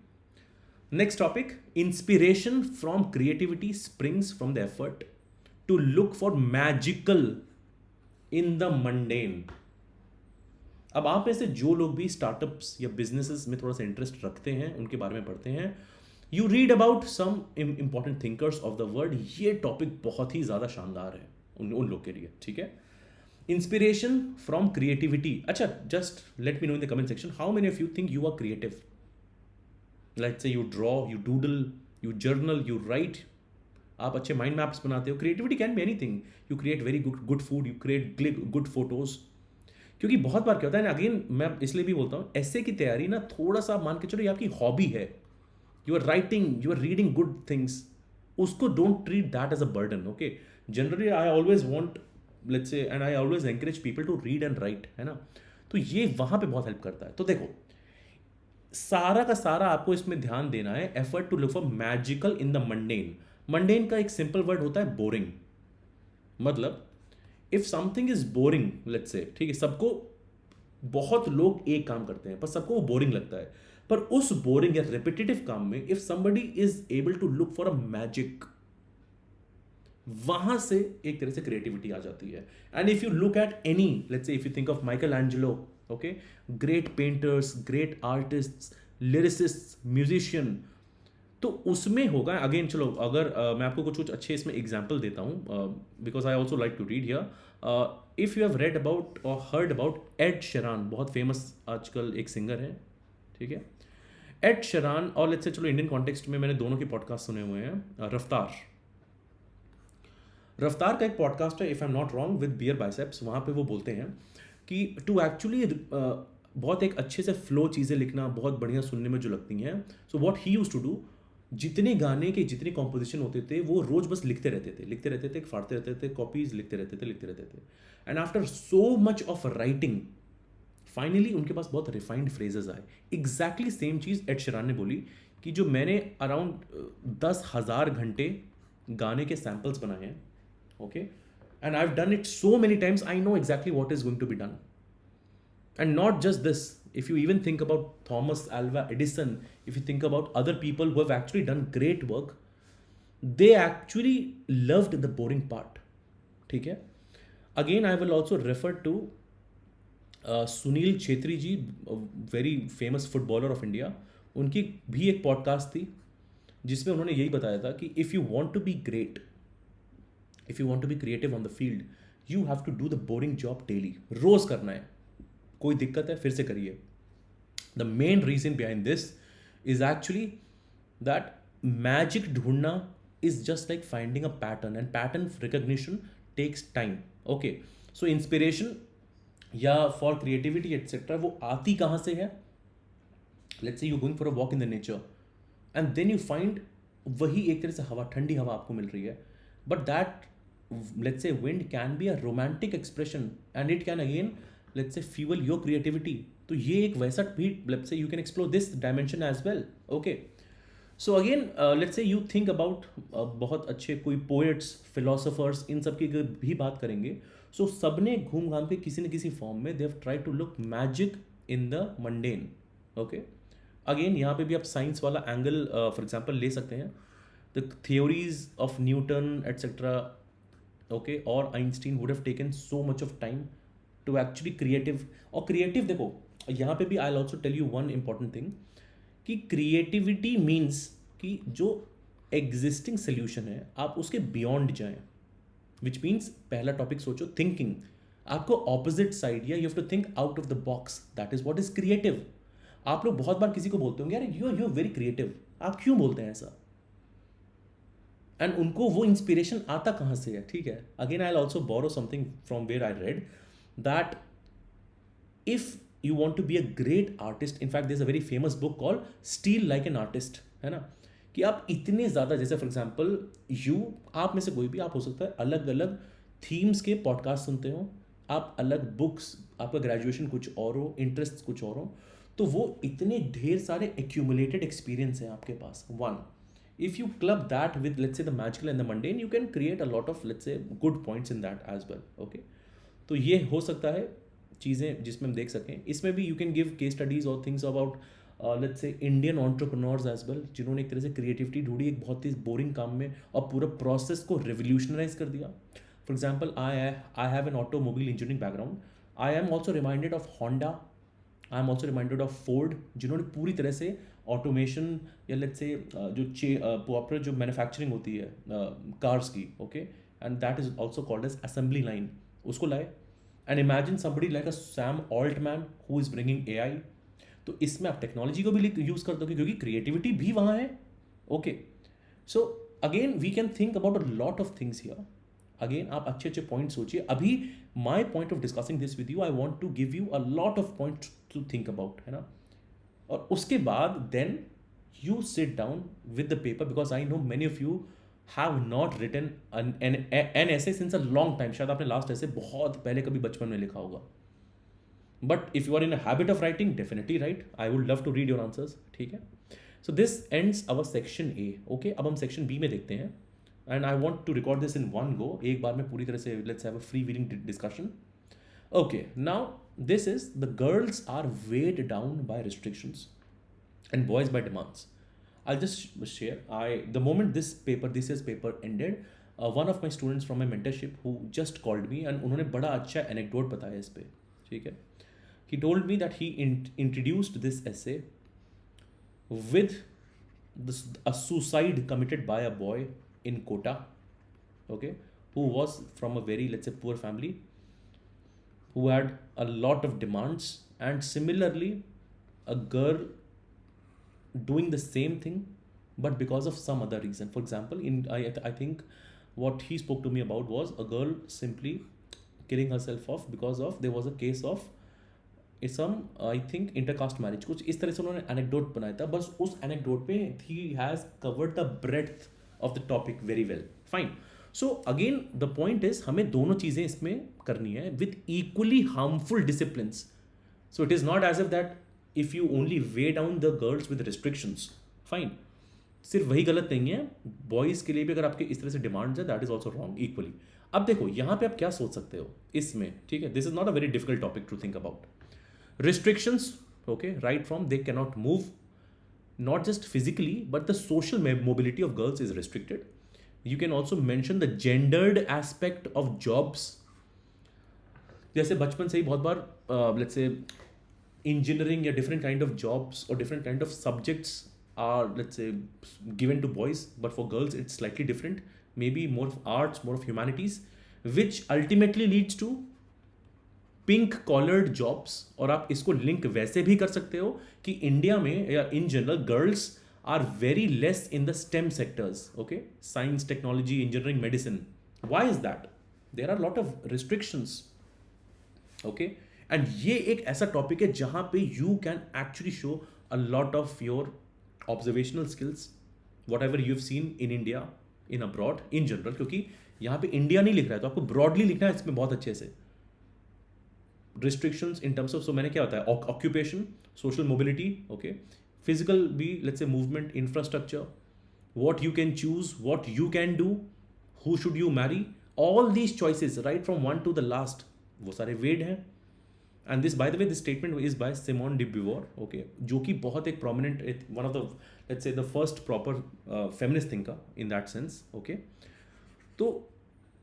next topic, inspiration from creativity springs from the effort to look for magical in the mundane. अब आप में से जो लोग भी स्टार्टअप्स या बिजनेसेस में थोड़ा सा इंटरेस्ट रखते हैं, उनके बारे में पढ़ते हैं, you read about some important thinkers of the world, ये टॉपिक बहुत ही ज़्यादा शानदार है उन लोग के लिए. ठीक है, इंस्पिरेशन फ्रॉम क्रिएटिविटी. अच्छा, just let me know in the comment section how many of you think you are creative. Let's say you draw, you doodle, you journal, you write, आप अच्छे माइंड मैप्स बनाते हो. Creativity can be anything. You create very good food, you create good photos. क्योंकि बहुत बार क्या होता है ना, अगेन मैं इसलिए भी बोलता हूँ, ऐसे की तैयारी ना थोड़ा सा मान के चलो ये आपकी हॉबी है, you are writing, you are reading good things, उसको don't treat that as a burden. Okay, generally I always want let's say, and I always encourage people to read and write, है ना. तो ये वहाँ पे बहुत help करता है. तो देखो, सारा का सारा आपको इसमें ध्यान देना है, effort to look for magical in the mundane. Mundane का एक सिंपल वर्ड होता है बोरिंग. मतलब if something is boring, let's say, ठीक है, सबको, बहुत लोग एक काम करते हैं पर सबको वो बोरिंग लगता है, पर उस बोरिंग या रिपीटेटिव काम में if somebody is able to look for a magic, वहां से एक तरह से क्रिएटिविटी आ जाती है. And if you look at any, let's say if you think of Michelangelo, okay, great painters, great artist, lyricist, musician, तो उसमें होगा. अगेन चलो, अगर मैं आपको कुछ अच्छे इसमें एग्जाम्पल देता हूँ, because I also like to read here. If you have read about और हर्ड अबाउट एड शेरान, बहुत फेमस आजकल एक सिंगर है, ठीक है, एड शेरान, और लेट्स से चलो इंडियन कॉन्टेक्स्ट में मैंने दोनों के पॉडकास्ट सुने हुए हैं. रफ्तार, रफ्तार का एक पॉडकास्ट है, if I am not wrong, with Beer Biceps, वहाँ पे वो बोलते हैं कि टू एक्चुअली बहुत एक अच्छे से फ्लो चीज़ें लिखना बहुत बढ़िया सुनने में जो लगती हैं, so what he used to do, जितने गाने के जितने कॉम्पोजिशन होते थे वो रोज बस लिखते रहते थे, फाड़ते रहते थे कॉपीज, लिखते रहते थे। And after so much of writing, finally उनके पास बहुत रिफाइंड फ्रेजेस आए। एग्जैक्टली सेम चीज़ एड शेरान ने बोली कि जो मैंने अराउंड 10,000 घंटे गाने के सैम्पल्स बनाए हैं, okay, and I have done it so many times, I know exactly what is going to be done. And not just this, if you even think about Thomas Alva Edison, if you think about other people who have actually done great work, they actually loved the boring part. ठीक है? Again, I will also refer to Sunil Chhetri ji, very famous footballer of India. उनकी भी एक podcast थी जिसमें उन्होंने यही बताया था कि if you want to be great, if you want to be creative on the field, you have to do the boring job daily. रोज करना है, कोई दिक्कत है फिर से करिए। The main reason behind this is actually that magic ढूंढना is just like finding a pattern, and pattern recognition takes time. Okay, so inspiration या फॉर क्रिएटिविटी एटसेट्रा वो आती कहाँ से है? Let's say you going for a walk in the nature and then you find वही एक तरह से हवा, ठंडी हवा आपको मिल रही है, but that let's say wind can be a romantic expression and it can again let's say fuel your creativity। तो ये एक वैसा भी, let's say you can explore this dimension as well। okay, so again let's say you think about बहुत अच्छे कोई poets, philosophers, इन सब की भी बात करेंगे। so सबने घूम घाम के किसी न किसी फॉर्म में they have tried to look magic in the mundane। okay, again यहाँ पे भी आप साइंस वाला एंगल फॉर एग्जाम्पल ले सकते हैं, the theories of Newton etc, okay, or Einstein would have taken so much of time to actually creative। और creative देखो यहाँ पे भी I also tell you one important thing कि क्रिएटिविटी मीन्स कि जो एग्जिस्टिंग सोल्यूशन है आप उसके बियॉन्ड जाएं, विच मीन्स पहला टॉपिक सोचो थिंकिंग, आपको ऑपोजिट साइड या you have to think out of the box, that is what is creative. आप लोग बहुत बार किसी को बोलते होंगे यार यू आर वेरी क्रिएटिव, आप क्यों बोलते हैं ऐसा? एंड उनको वो इंस्पिरेशन आता कहाँ से है? ठीक है, again I also borrow something from where I read that if you want to be a great artist, in fact there's a very famous book called Steal Like an Artist, है ना, कि आप इतने ज़्यादा, जैसे फॉर एग्जाम्पल आप में से कोई भी, आप हो सकता है अलग अलग थीम्स के पॉडकास्ट सुनते हो, आप अलग बुक्स, आपका ग्रेजुएशन कुछ और हो, इंटरेस्ट कुछ और हो, तो वो इतने ढेर सारे एक्यूमुलेटेड एक्सपीरियंस हैं आपके पास। One, if you club that with let's say the magical and the mundane, you can create a lot of let's say good points in that as well। okay, तो ये हो सकता है चीज़ें जिसमें हम देख सकें। इसमें भी you can give case studies और things about let's say Indian entrepreneurs as well, जिन्होंने एक तरह से क्रिएटिविटी ढूंढी एक बहुत ही बोरिंग काम में और पूरा प्रोसेस को रिवोल्यूशनराइज कर दिया। For example I have an automobile engineering background, I am also reminded of Honda, I am also reminded of Ford, जिन्होंने पूरी तरह से ऑटोमेशन या लेट्स से जो प्रॉपर जो मैन्युफैक्चरिंग होती है कार्स की, okay, and that is also called as assembly line, उसको लाए। And imagine somebody like a Sam Altman who is bringing AI. तो इसमें आप टेक्नोलॉजी को भी यूज कर दोगे क्योंकि क्रिएटिविटी भी वहाँ है। Okay, so again we can think about a lot of things here. Again आप अच्छे अच्छे पॉइंट सोचिए। अभी my point of discussing this with you, I want to give you a lot of point to think about, है ना। और उसके बाद then you sit down with the paper, because I know many of you have not written an essay since a long time। शायद आपने last ऐसे बहुत पहले कभी बचपन में लिखा होगा, but if you are in a habit of writing definitely write, I would love to read your answers. ठीक है, so this ends our section A. Okay, अब हम सेक्शन बी में देखते हैं and I want to record this in one go, एक बार में पूरी तरह से let's have a free wheeling discussion. Okay, now this is the girls are weighed down by restrictions and boys by demands। I'll just share, the moment this year's paper ended, one of my students from my mentorship who just called me and उन्होंने बड़ा अच्छा anecdote बताया इस पे। ठीक है, he told me that he introduced this essay with a suicide committed by a boy in Kota, okay, who was from a very let's say poor family, who had a lot of demands, and similarly a girl doing the same thing but because of some other reason। for example, I think what he spoke to me about was a girl simply killing herself off because of there was a case of some I think intercaste marriage, कुछ इस तरह से उन्होंने anecdote बनाया था. बस उस anecdote पे ही has covered the breadth of the topic very well. Fine. So again the point is हमें दोनों चीज़ें इसमें करनी है with equally harmful disciplines. So it is not as if that if you only weigh down the girls with restrictions. Fine. सिर्फ वही गलत नहीं है, बॉयज़ के लिए भी अगर आपके इस तरह से डिमांड्स है that is also wrong equally. अब देखो यहाँ पे आप क्या सोच सकते हो इसमें, ठीक है. This is not a very difficult topic to think about. Restrictions, okay, right from they cannot move, not just physically, but the social mobility of girls is restricted. You can also mention the gendered aspect of jobs. जैसे बचपन से ही बहुत बार let's say engineering या different kind of jobs or different kind of subjects are let's say given to boys, but for girls it's slightly different. Maybe more of arts, more of humanities, which ultimately leads to pink collared jobs. और आप इसको link वैसे भी कर सकते हो कि India में या in general girls are very less in the STEM sectors. Okay, science, technology, engineering, medicine. Why is that? There are lot of restrictions. Okay, and ये एक ऐसा टॉपिक है जहां पे you can actually show a lot of your observational skills, whatever you have seen in India, in abroad, in general. क्योंकि यहाँ पे India नहीं लिख रहा है तो आपको ब्रॉडली लिखना है इसमें बहुत अच्छे से. Restrictions in terms of, so मैंने क्या होता है, occupation, social mobility, okay, physical भी, let's say movement, infrastructure, what you can choose, what you can do, who should you marry, all these choices right from one to the last, वो सारे वेड हैं. And this, by the way, this statement is by Simone de Beauvoir, okay, जो कि बहुत एक prominent, one of the, let's say the first proper feminist thinker in that sense, okay. तो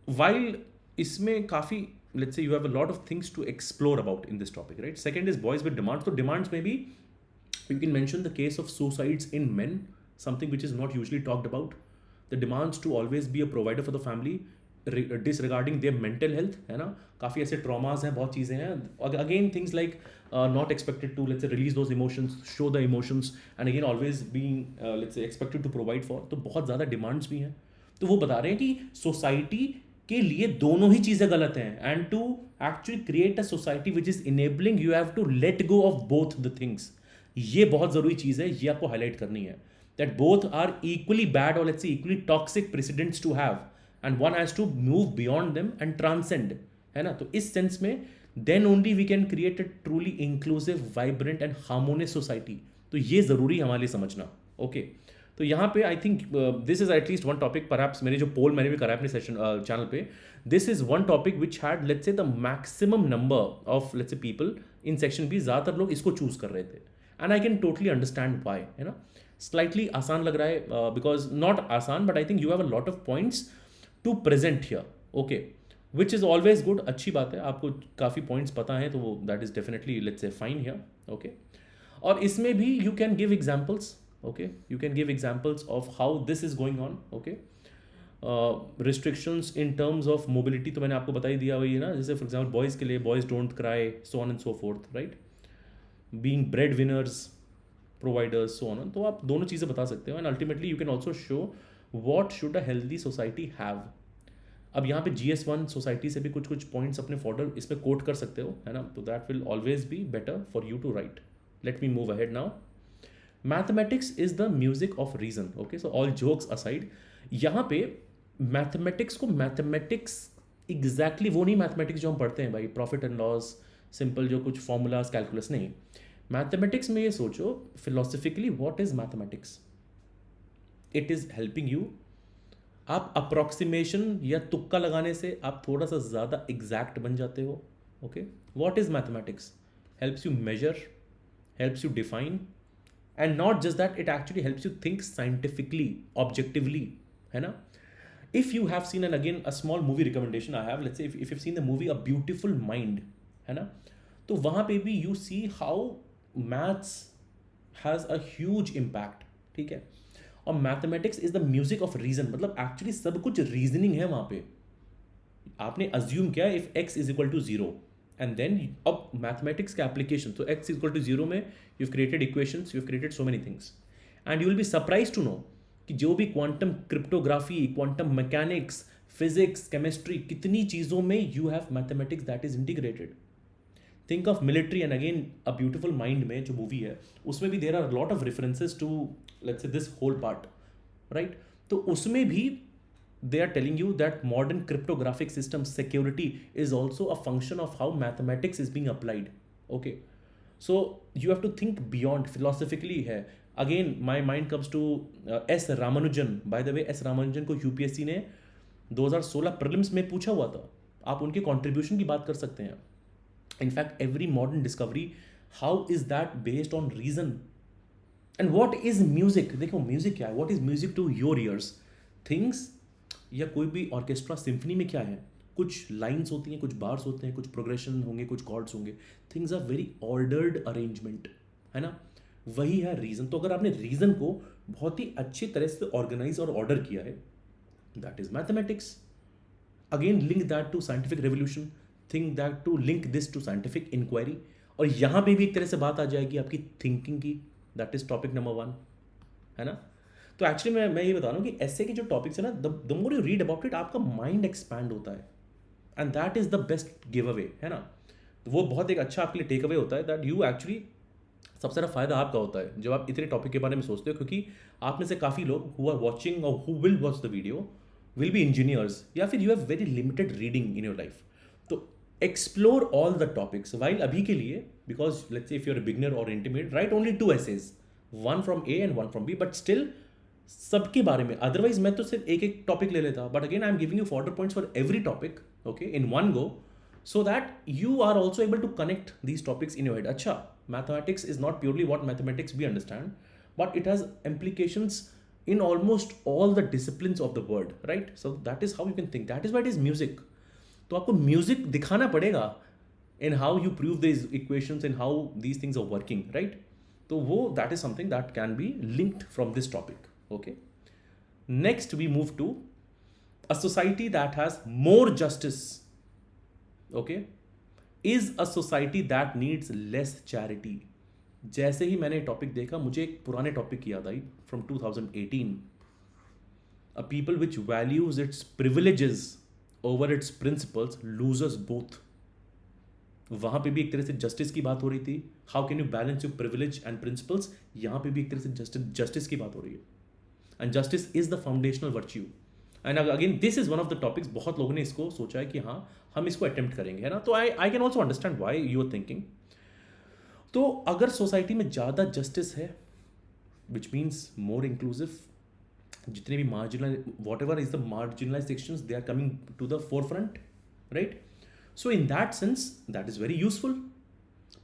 while इसमें काफ़ी let's say you have a lot of things to explore about in this topic, right? Second is boys with demands. So demands, maybe you can mention the case of suicides in men, something which is not usually talked about. The demands to always be a provider for the family, disregarding their mental health, है ना. काफ़ी ऐसे traumas हैं, बहुत चीज़ें हैं. Again, things like not expected to, let's say, release those emotions, show the emotions, and again always being let's say expected to provide for. तो बहुत ज़्यादा demands भी हैं. तो वो बता रहे हैं कि सोसाइटी के लिए दोनों ही चीज़ें गलत हैं. And to actually create a society which is enabling you have to let go of both the things. ये बहुत ज़रूरी चीज़ है, ये आपको हाईलाइट करनी है. That both are equally bad और let's say equally toxic presidents to have, and one has to move beyond them and transcend, है ना. तो इस सेंस में then only we can create a truly inclusive, vibrant and harmonious society. तो ये ज़रूरी है हमारे लिए समझना. ओके, तो यहाँ पे I think this is at least one topic, perhaps मेरे जो पोल मैंने भी करा है अपने सेशन चैनल पे, this is one topic which had let's say the maximum number of let's say people in section B. ज़्यादातर लोग इसको चूज कर रहे थे and I can totally understand why, है ना. स्लाइटली आसान लग रहा है बिकॉज नॉट आसान, but I think you have a lot of points to present here. Okay, which is always good, अच्छी बात है. आपको काफ़ी पॉइंट्स पता है तो वो that is definitely let's say fine here. Okay, और इसमें भी you can give examples. Okay, you can give examples of how this is going on. Okay, restrictions in terms of mobility तो मैंने आपको बता ही दिया वही है ना. जैसे फॉर एग्जाम्पल बॉयज़ के लिए boys don't cry, so on and so fourth, right. Being bread winners, providers, so on. तो आप दोनों चीज़ें बता सकते हो. And ultimately you can also show what should a healthy society have. अब यहाँ पे GS1 सोसाइटी से भी कुछ कुछ पॉइंट्स अपने फॉर्डर इसमें कोट कर सकते हो, है ना. तो that will always be better for you to write. Let me move ahead now. Mathematics is the music of reason. Okay, so all jokes aside, यहाँ पे मैथमेटिक्स को मैथमेटिक्स एग्जैक्टली वो नहीं मैथमेटिक्स जो हम पढ़ते हैं भाई, प्रॉफिट एंड लॉस, सिंपल जो कुछ फॉर्मूलाज, कैलकुलस नहीं. मैथमेटिक्स में ये सोचो philosophically what is mathematics. It is helping you. आप अप्रॉक्सीमेशन या तुक्का लगाने से आप थोड़ा सा ज़्यादा एग्जैक्ट बन जाते हो. Okay, what is mathematics? Helps you measure, helps you define. And not just that, it actually helps you think scientifically, objectively, है ना. If you have seen, and again a small movie recommendation I have, let's say if you've seen the movie A Beautiful Mind, है ना, तो वहाँ पे भी you see how maths has a huge impact. ठीक है, और mathematics is the music of reason. मतलब actually सब कुछ reasoning है वहाँ पे. आपने assume किया if x is equal to 0, and then अब मैथमेटिक्स का एप्लीकेशन, तो x इक्वल टू 0 में you've created equations, you've created so many things, and you will be surprised to know कि जो भी quantum cryptography, quantum mechanics, physics, chemistry, कितनी चीज़ों में you have mathematics that is integrated. Think of military and again a beautiful mind में जो movie है उसमें भी there are lot of references to let's say this whole part, right. तो उसमें भी they are telling you that modern cryptographic system security is also a function of how mathematics is being applied. Okay, so you have to think beyond philosophically hai. Again my mind comes to S Ramanujan. By the way, S Ramanujan को UPSC ने 2016 prelims में पूछा हुआ था. आप उनके contribution की बात कर सकते हैं. In fact every modern discovery, how is that based on reason. And what is music. देखो म्यूजिक क्या है, what is music to your ears. Things या कोई भी ऑर्केस्ट्रा सिम्फनी में क्या है, कुछ लाइंस होती हैं, कुछ बार्स होते हैं, कुछ प्रोग्रेशन होंगे, कुछ कॉर्ड्स होंगे. Things are very ordered arrangement, है ना. वही है रीजन. तो अगर आपने रीजन को बहुत ही अच्छी तरह से ऑर्गेनाइज और ऑर्डर किया है, that is mathematics. Again link that to scientific revolution, think that to link this to scientific inquiry. और यहाँ पे भी एक तरह से बात आ जाएगी आपकी थिंकिंग की. दैट इज टॉपिक नंबर 1, है ना. तो एक्चुअली मैं ये बता रहा हूँ कि ऐसे के जो टॉपिक्स है ना, the more you read about it आपका माइंड एक्सपैंड होता है. And that is the best give away, है ना. वो बहुत एक अच्छा आपके लिए टेक अवे होता है दैट यू एक्चुअली, सबसे ज़्यादा फायदा आपका होता है जब आप इतने टॉपिक के बारे में सोचते हो. क्योंकि आप में से काफ़ी लोग हु आर वॉचिंग और who will watch the video will be engineers, या फिर you have very limited reading in your life. तो explore all the topics while अभी के लिए, because let's say if you are beginner और intermediate, right only 2 essays, 1 from A and 1 from B, but still सबके बारे में. Otherwise मैं तो सिर्फ एक टॉपिक ले लेता, but again I am giving you further points for every topic, okay, in one go, so that you are also able to connect these topics in your head. अच्छा, mathematics is not purely what mathematics we understand, but it has implications in almost all the disciplines of the world, right? So that is how you can think. That is why it is music. तो आपको music दिखाना पड़ेगा in how you prove these equations and how these things are working, right? तो वो that is something that can be linked from this topic. Okay. Next we move to a society that has more justice. Okay. Is a society that needs less charity. जैसे ही मैंने topic देखा मुझे एक पुराने topic की याद आई from 2018. A people which values its privileges over its principles losers both. वहां पे भी एक तरह से जस्टिस की बात हो रही थी. How can you balance your privilege and principles. यहां पे भी एक तरह से जस्टिस की बात हो रही है. And justice is the foundational virtue. And again this is one of the topics. बहुत लोगों ने इसको सोचा है कि हाँ हम इसको अटेम्प्ट करेंगे, है ना. तो I can also understand why you are thinking. तो अगर सोसाइटी में ज़्यादा जस्टिस है, विच मीन्स मोर इंक्लूसिव, जितने भी marginal whatever is the marginalize sections they are coming to the forefront, right. So in that sense that is very useful.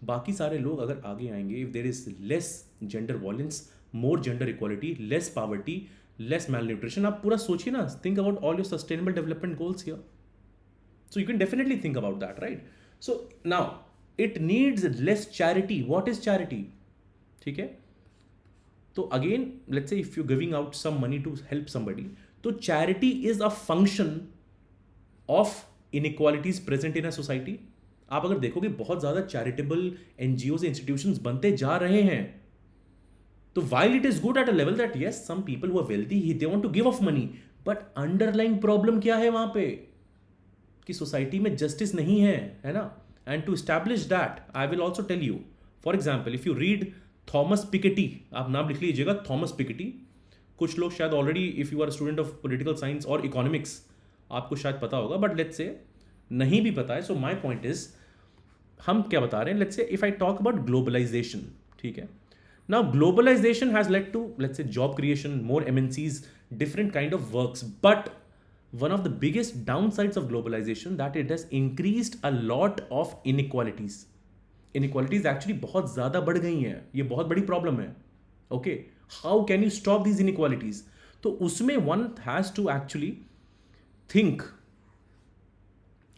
बाकी सारे लोग अगर आगे आएंगे, if there is less gender violence, more gender equality, less poverty, less malnutrition. आप पूरा सोचिए ना, think about all your sustainable development goals here. So you can definitely think about that, right. So now it needs less charity. What is charity? ठीक है. तो again let's say if you're giving out some money to help somebody, तो charity is a function of inequalities present in a society. आप अगर देखोगे बहुत ज़्यादा charitable NGOs institutions बनते जा रहे हैं. तो while it is good at a level that yes some people who are wealthy they want to give off money, but underlying problem क्या है वहाँ पे कि सोसाइटी में justice नहीं है ना. And to establish that, I will also tell you, for example, if you read Thomas Piketty, आप नाम लिख लीजिएगा Thomas Piketty. कुछ लोग शायद already, if you are a student of political science or economics, आपको शायद पता होगा, but let's say नहीं भी पता है. So my point is, हम क्या बता रहे हैं, let's say if I talk about globalization, ठीक है. Now globalization has led to, let's say, job creation, more MNCs, different kind of works, but one of the biggest downsides of globalization that it has increased a lot of inequalities. Inequalities actually बहुत ज़्यादा बढ़ गई हैं. ये बहुत बड़ी problem है. Okay, how can you stop these inequalities? तो उसमें one has to actually think.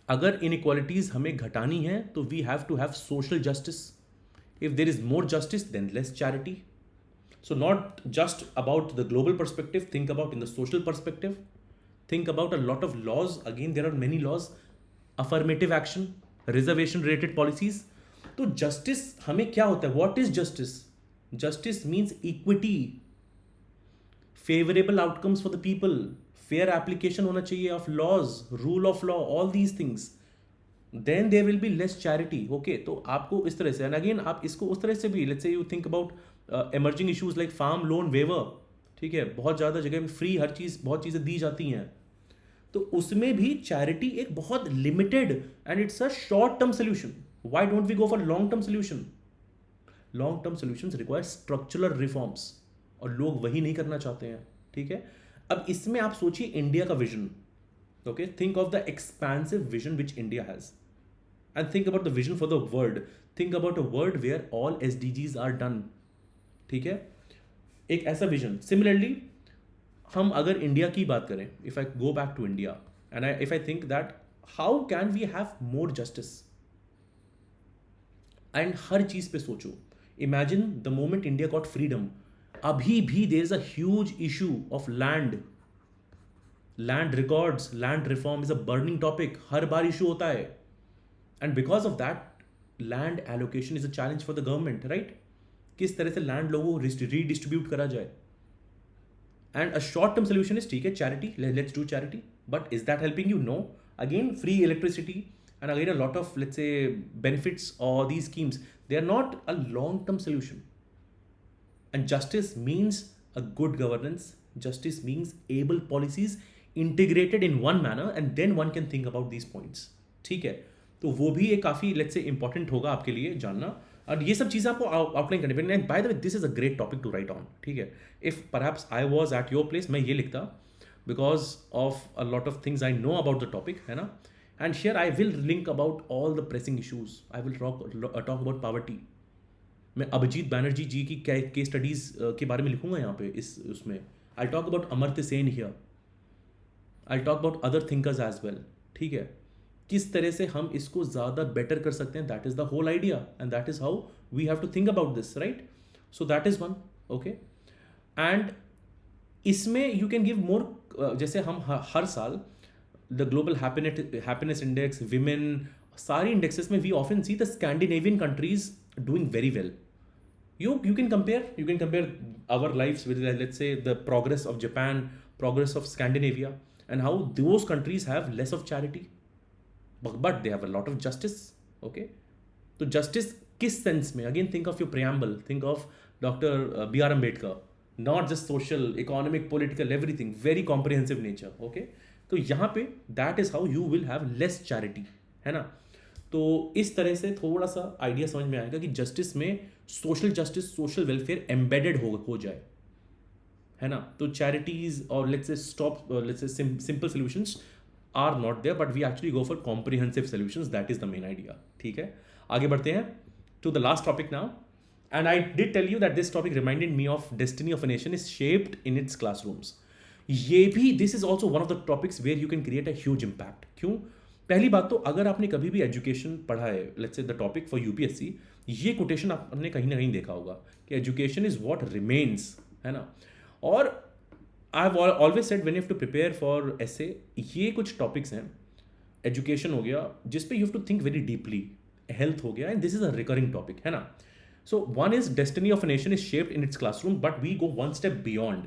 अगर inequalities हमें घटानी है तो we have to have social justice. If there is more justice, then less charity. So not just about the global perspective, think about in the social perspective. Think about a lot of laws. Again, there are many laws. Affirmative action, reservation related policies. तो justice हमें क्या होता है? What is justice? Justice means equity, favorable outcomes for the people, fair application होना चाहिए of laws, rule of law, all these things, then there will be less charity. Okay, तो आपको इस तरह से, एंड अगेन आप इसको उस तरह से भी, let's say you think about emerging issues like farm loan waiver. ठीक है, बहुत ज़्यादा जगह में फ्री हर चीज़, बहुत चीज़ें दी जाती हैं, तो उसमें भी चैरिटी एक बहुत limited, and it's a short term solution. Why don't we go for long term solution? Long term solutions require structural reforms, और लोग वही नहीं करना चाहते हैं. ठीक है, अब इसमें आप सोचिए इंडिया का vision. Okay, think of the expensive vision which India has, and think about the vision for the world. Think about a world where all SDGs are done. ठीक है, एक ऐसा विजन. सिमिलरली हम अगर इंडिया की बात करें, if I go back to India and if I think that how can we have more justice, and हर चीज पे सोचो. Imagine the moment India got freedom, अभी भी there is a huge issue of land records, land reform is a burning topic, हर बार issue होता है. And because of that land allocation is a challenge for the government, right? किस तरह से land लोगों को रीडिस्ट्रीब्यूट करा जाए. And a short term solution is ठीक है charity, let's do charity, but is that helping you? No. Again, free electricity and again a lot of, let's say, benefits or these schemes, they are not a long term solution. And justice means a good governance, justice means able policies integrated in one manner, and then one can think about these points. ठीक है, तो वो भी एक काफ़ी, let's say, important होगा आपके लिए जानना, और ये सब चीज़ें आपको आउटलाइन करनी पड़ेगी. And by the way, this is a great topic to write on. ठीक है, if perhaps I was at your place, मैं ये लिखता, because of a lot of things I know about the topic, है ना. And share I will link about all the pressing issues. I will talk about poverty. मैं अभिजीत बैनर्जी जी की case studies के बारे में लिखूंगा यहाँ पे इस उसमें. I talk about Amartya Sen here. I talk about other thinkers as well. ठीक है, किस तरह से हम इसको ज़्यादा बेटर कर सकते हैं, that is the whole idea, and that is how we have to think about this, right? So that is one. Okay, and इसमें यू कैन गिव मोर, जैसे हम हर साल the global happiness index, women, सारी indexes में we often see the Scandinavian countries doing very well. You can compare our lives with, let's say, the progress of Japan, progress of Scandinavia, and how those countries have less of charity, but they have a lot of justice. Okay, so justice किस sense में? Again, think of your preamble, think of Dr. B.R. Ambedkar, not just social, economic, political, everything, very comprehensive nature. Okay, तो यहाँ पे that is how you will have less charity, है ना. तो इस तरह से थोड़ा सा आइडिया समझ में आएगा कि जस्टिस में social justice, social welfare embedded हो जाए, है ना. तो चैरिटीज और let's say simple solutions are not there, but we actually go for comprehensive solutions. That is the main idea. ठीक है, आगे बढ़ते हैं to the last topic now. And I did tell you that this topic reminded me of destiny of a nation is shaped in its classrooms. ये भी, this is also one of the topics where you can create a huge impact. क्यों? पहली बात तो, अगर आपने कभी भी एजुकेशन पढ़ा है, let's say the topic for UPSC, ये कोटेशन आपने कहीं ना कहीं देखा होगा कि एजुकेशन इज व्हाट रिमेन्स, है ना. और I have always said when you have to prepare for essay, ये कुछ टॉपिक्स हैं, एजुकेशन हो गया जिस पे you have to think very deeply, health हो गया, and this is a recurring topic, है ना. So one is destiny of a nation is shaped in its classroom, but we go one step beyond.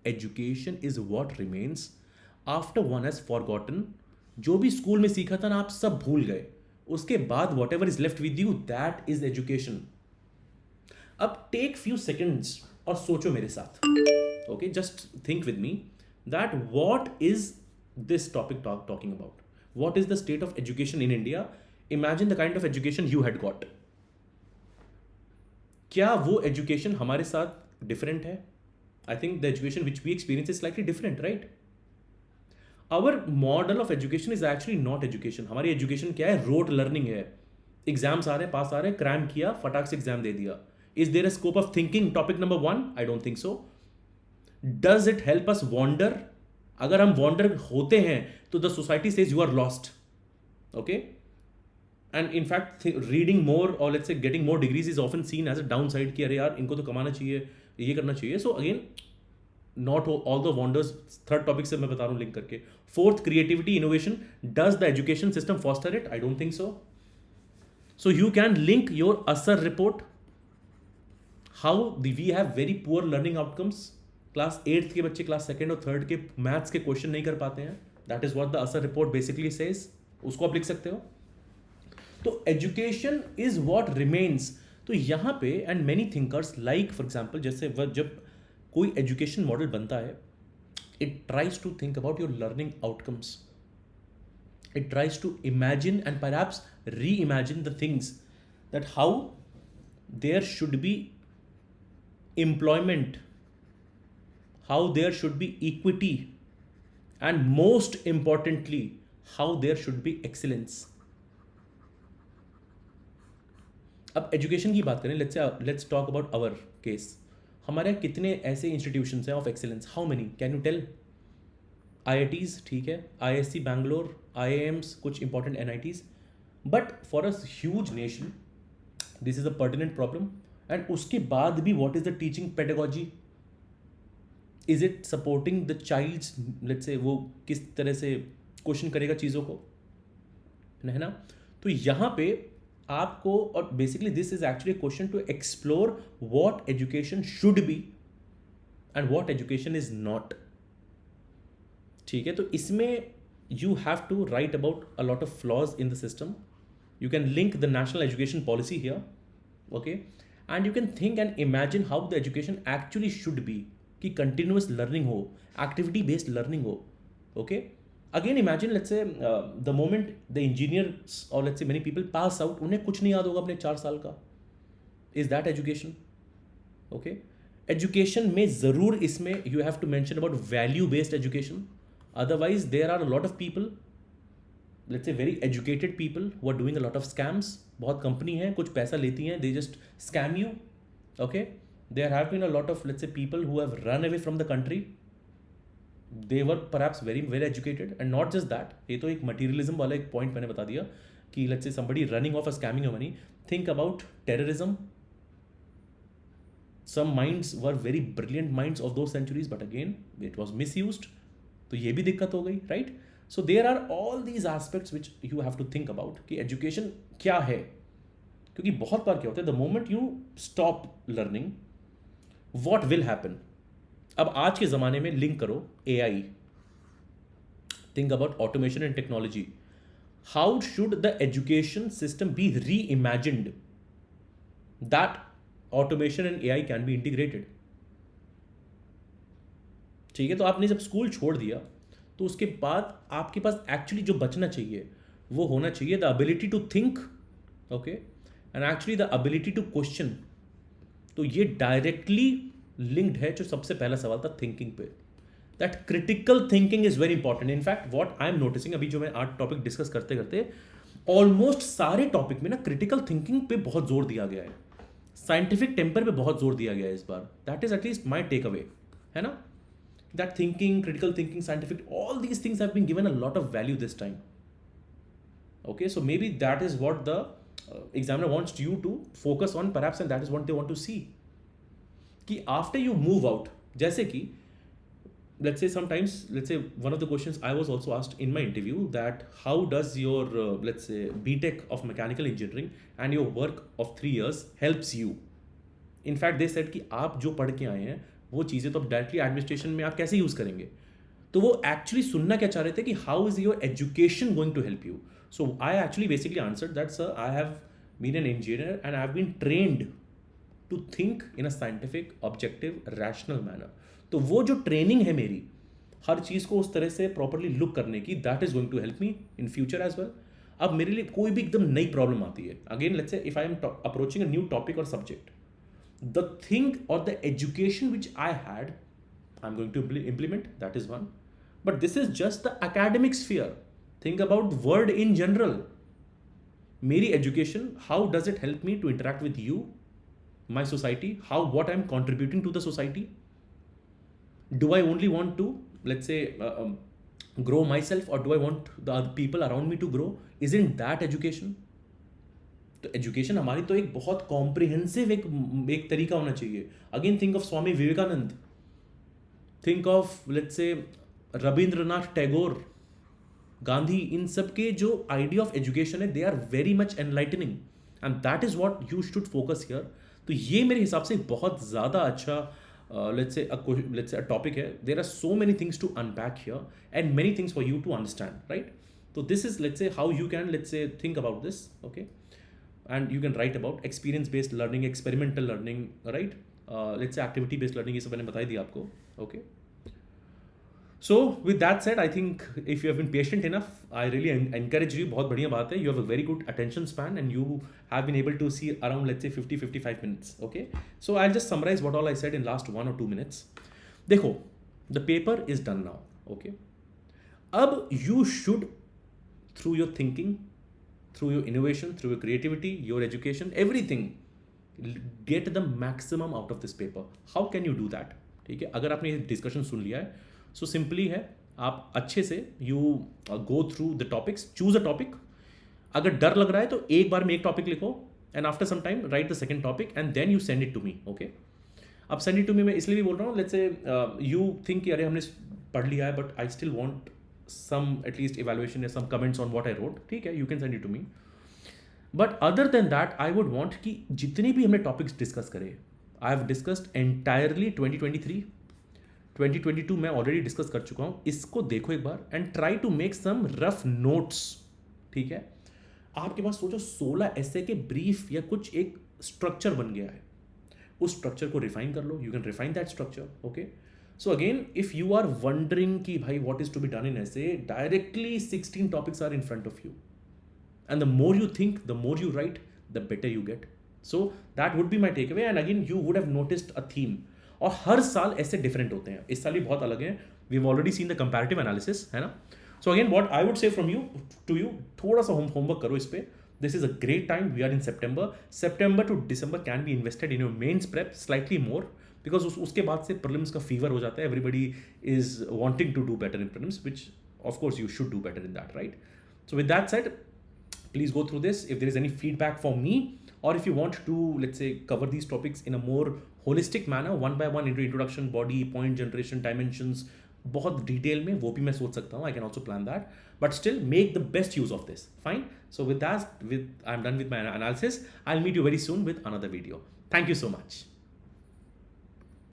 Education is what remains after one has forgotten. जो भी school में सीखा था ना, आप सब भूल गए, उसके बाद whatever is left with you, that is education. अब टेक फ्यू सेकेंड्स और सोचो मेरे साथ. Okay, just think with me that what is this topic talking about. What is the state of education in India? Imagine the kind of education you had got. क्या वो एजुकेशन हमारे साथ different है? I think the education which we experience is slightly different, right? Our model of education is actually not education. हमारी education क्या है? Rote learning है. एग्जाम्स आ रहे हैं, पास आ रहे हैं, क्रैम किया, फटाक से एग्जाम दे दिया. Is there a scope of thinking? Topic number 1, I don't think so. Does it help us wonder? अगर हम वॉन्डर होते हैं तो the society says you are lost. Okay, and in fact reading more और let's say getting more degrees is often seen as a downside कि अरे यार इनको तो कमाना चाहिए, ये करना चाहिए. So again, not all the wonders. Third topic से मैं बता रहा हूँ लिंक करके. Fourth, creativity, innovation. Does the education system foster it? I don't think so. So you can link your ASER report, how we have very poor learning outcomes, class 8th के बच्चे class 2nd और 3rd के maths के question नहीं कर पाते हैं. That is what the असर रिपोर्ट बेसिकली सेज. उसको आप लिख सकते हो. तो एजुकेशन इज व्हाट रिमेन्स. तो यहाँ पे and many thinkers like for example जैसे जब कोई एजुकेशन मॉडल बनता है, it tries to think about your learning outcomes. It tries to imagine and perhaps reimagine the things, that how there should be employment, how there should be equity, and most importantly, how there should be excellence. अब education की बात करें, let's talk about our case. हमारे कितने ऐसे institutions हैं of excellence? How many can you tell? IITs ठीक है, ISC बैंगलोर, IIMs, कुछ important NITs. But for a huge nation this is a pertinent problem. And उसके बाद भी what is the teaching pedagogy? Is it supporting the child's? Let's say वो किस तरह से क्वेश्चन करेगा चीज़ों को, है ना? तो यहाँ पे आपको, और basically this is actually question to explore what education should be and what education is not. ठीक है, तो इसमें you have to write about a lot of flaws in the system. You can link the national education policy here, okay, and you can think and imagine how the education actually should be. कि continuous learning हो, activity based learning हो. Okay, again imagine let's say the moment the engineers और let's say many people pass out, उन्हें कुछ नहीं याद होगा अपने 4 साल का. Is that education? Okay, education में ज़रूर इसमें you have to mention about value based education. Otherwise, there are a lot of people, let's say very educated people, who are doing a lot of scams. बहुत company हैं, कुछ पैसा लेती हैं, they just scam you. Okay, there have been a lot of, let's say, people who have run away from the country. They were perhaps very very educated, and not just that. ये तो एक materialism वाला एक point मैंने बता दिया कि let's say somebody running off or scamming your money. Think about terrorism. Some minds were very brilliant minds of those centuries, but again, it was misused. तो ये भी दिक्कत हो गई, right? So there are all these aspects which you have to think about कि education क्या है. क्योंकि बहुत बार क्या होता है, the moment you stop learning, what will happen? अब आज के ज़माने में लिंक करो AI, think about automation and technology. How should the education system be reimagined that automation and AI can be integrated? ठीक है, तो आपने जब स्कूल छोड़ दिया तो उसके बाद आपके पास एक्चुअली जो बचना चाहिए वो होना चाहिए the ability to think, okay, and actually the ability to question. तो ये डायरेक्टली लिंक्ड है जो सबसे पहला सवाल था थिंकिंग पे. That critical thinking is very important. In fact what I am noticing, अभी जो मैं आज टॉपिक डिस्कस करते करते ऑलमोस्ट सारे टॉपिक में ना क्रिटिकल थिंकिंग पे बहुत जोर दिया गया है, साइंटिफिक टेम्पर पे बहुत जोर दिया गया है इस बार. That is at least my takeaway, है ना? That thinking, critical thinking, scientific, all these things have been given a lot of value this time. Okay, so maybe that is what the examiner wants you to focus on perhaps, and that is what they want to see. कि after you move out, जैसे कि let's say sometimes, let's say one of the questions I was also asked in my interview, that how does your let's say BTech of mechanical engineering and your work of 3 years helps you? In fact, they said कि आप जो पढ़ के आए हैं वो चीज़ें तो डायरेक्टली एडमिनिस्ट्रेशन में आप कैसे यूज़ करेंगे. तो वो एक्चुअली सुनना क्या चाह रहे थे कि how is your education going to help you. So I actually basically answered that sir, I have been an engineer and I have been trained to think in a scientific, objective, rational manner. तो वो जो training है मेरी हर चीज़ को उस तरह से properly look करने की, that is going to help me in future as well. अब मेरे लिए कोई भी एकदम नई प्रॉब्लम आती है, again let's say if I am approaching a new topic और subject, the thing or the education which I had, I'm going to implement, that is one. But this is just the academic sphere. Think about world in general. Meri education, how does it help me to interact with you, my society, what I'm contributing to the society? Do I only want to, let's say, grow myself, or do I want the other people around me to grow? Isn't that education? तो education हमारी तो एक बहुत comprehensive एक तरीका होना चाहिए. Again think of Swami Vivekananda, think of let's say Rabindranath Tagore, Gandhi. इन सब के जो आइडिया ऑफ एजुकेशन है, they are very much enlightening, and that is what you should focus here. तो ये मेरे हिसाब से बहुत ज़्यादा अच्छा let's say a topic here, there are so many things to unpack here and many things for you to understand, right? So this is, let's say, how you can, let's say, think about this, okay? And you can write about experience based learning, experimental learning, right? Let's say activity based learning, ये सब मैंने बता ही दिया आपको, okay? So with that said, I think if you have been patient enough, I really encourage you. बहुत बढ़िया बात है. You have a very good attention span and you have been able to see around, let's say, 50-55 minutes. Okay. So I'll just summarize what all I said in last 1 or 2 minutes. देखो, the paper is done now. Okay. अब you should, through your thinking, through your innovation, through your creativity, your education, everything, get the maximum out of this paper. How can you do that? ठीक है. अगर आपने ये discussion सुन लिया है, so simply है, आप अच्छे से you go through the topics, choose a topic. अगर डर लग रहा है तो एक बार में एक टॉपिक लिखो and after some time write the second topic and then you send it to me. Okay. अब सेंड इट टू मी मैं इसलिए भी बोल रहा हूँ, लेट्स से यू थिंक कि अरे हमने पढ़ लिया है but I still want some at least evaluation या some comments on what I wrote. ठीक है, you can send it to me. But other than that I would want कि जितने भी हमने टॉपिक्स डिस्कस करे, आई हैव डिस्कस्ड एंटायरली 2023, 2022 मैं already discuss कर चुका हूँ. इसको देखो एक बार and try to make some rough notes. ठीक है, आपके पास सोचो 16 ऐसे के ब्रीफ या कुछ एक स्ट्रक्चर बन गया है. उस स्ट्रक्चर को रिफाइन कर लो. You can refine that structure. Okay. So again, if you are wondering कि भाई what is to be done in ऐसे, directly 16 topics are in front of you and the more you think, the more you write, the better you get. So that would be my takeaway. And again, you would have noticed a theme. और हर साल ऐसे different होते हैं. इस साल भी बहुत अलग है. We have already seen the comparative analysis, है ना. So again, what I would say from you to you, थोड़ा सा होमवर्क करो इस पे. This is a great time. We are in September to December can be invested in your mains prep slightly more, because उसके बाद से prelims का fever हो जाता है. Everybody is wanting to do better in prelims, which of course you should do better in that, right. So with that said, please go through this. If there is any feedback for me, or if you want to, let's say, cover these topics in a more holistic manner, one by one, into introduction, body, point generation, dimensions, बहुत detail में, वो भी मैं सोच सकता हूँ. I can also plan that, but still make the best use of this. Fine. So with that, I'm done with my analysis. I'll meet you very soon with another video. Thank you so much.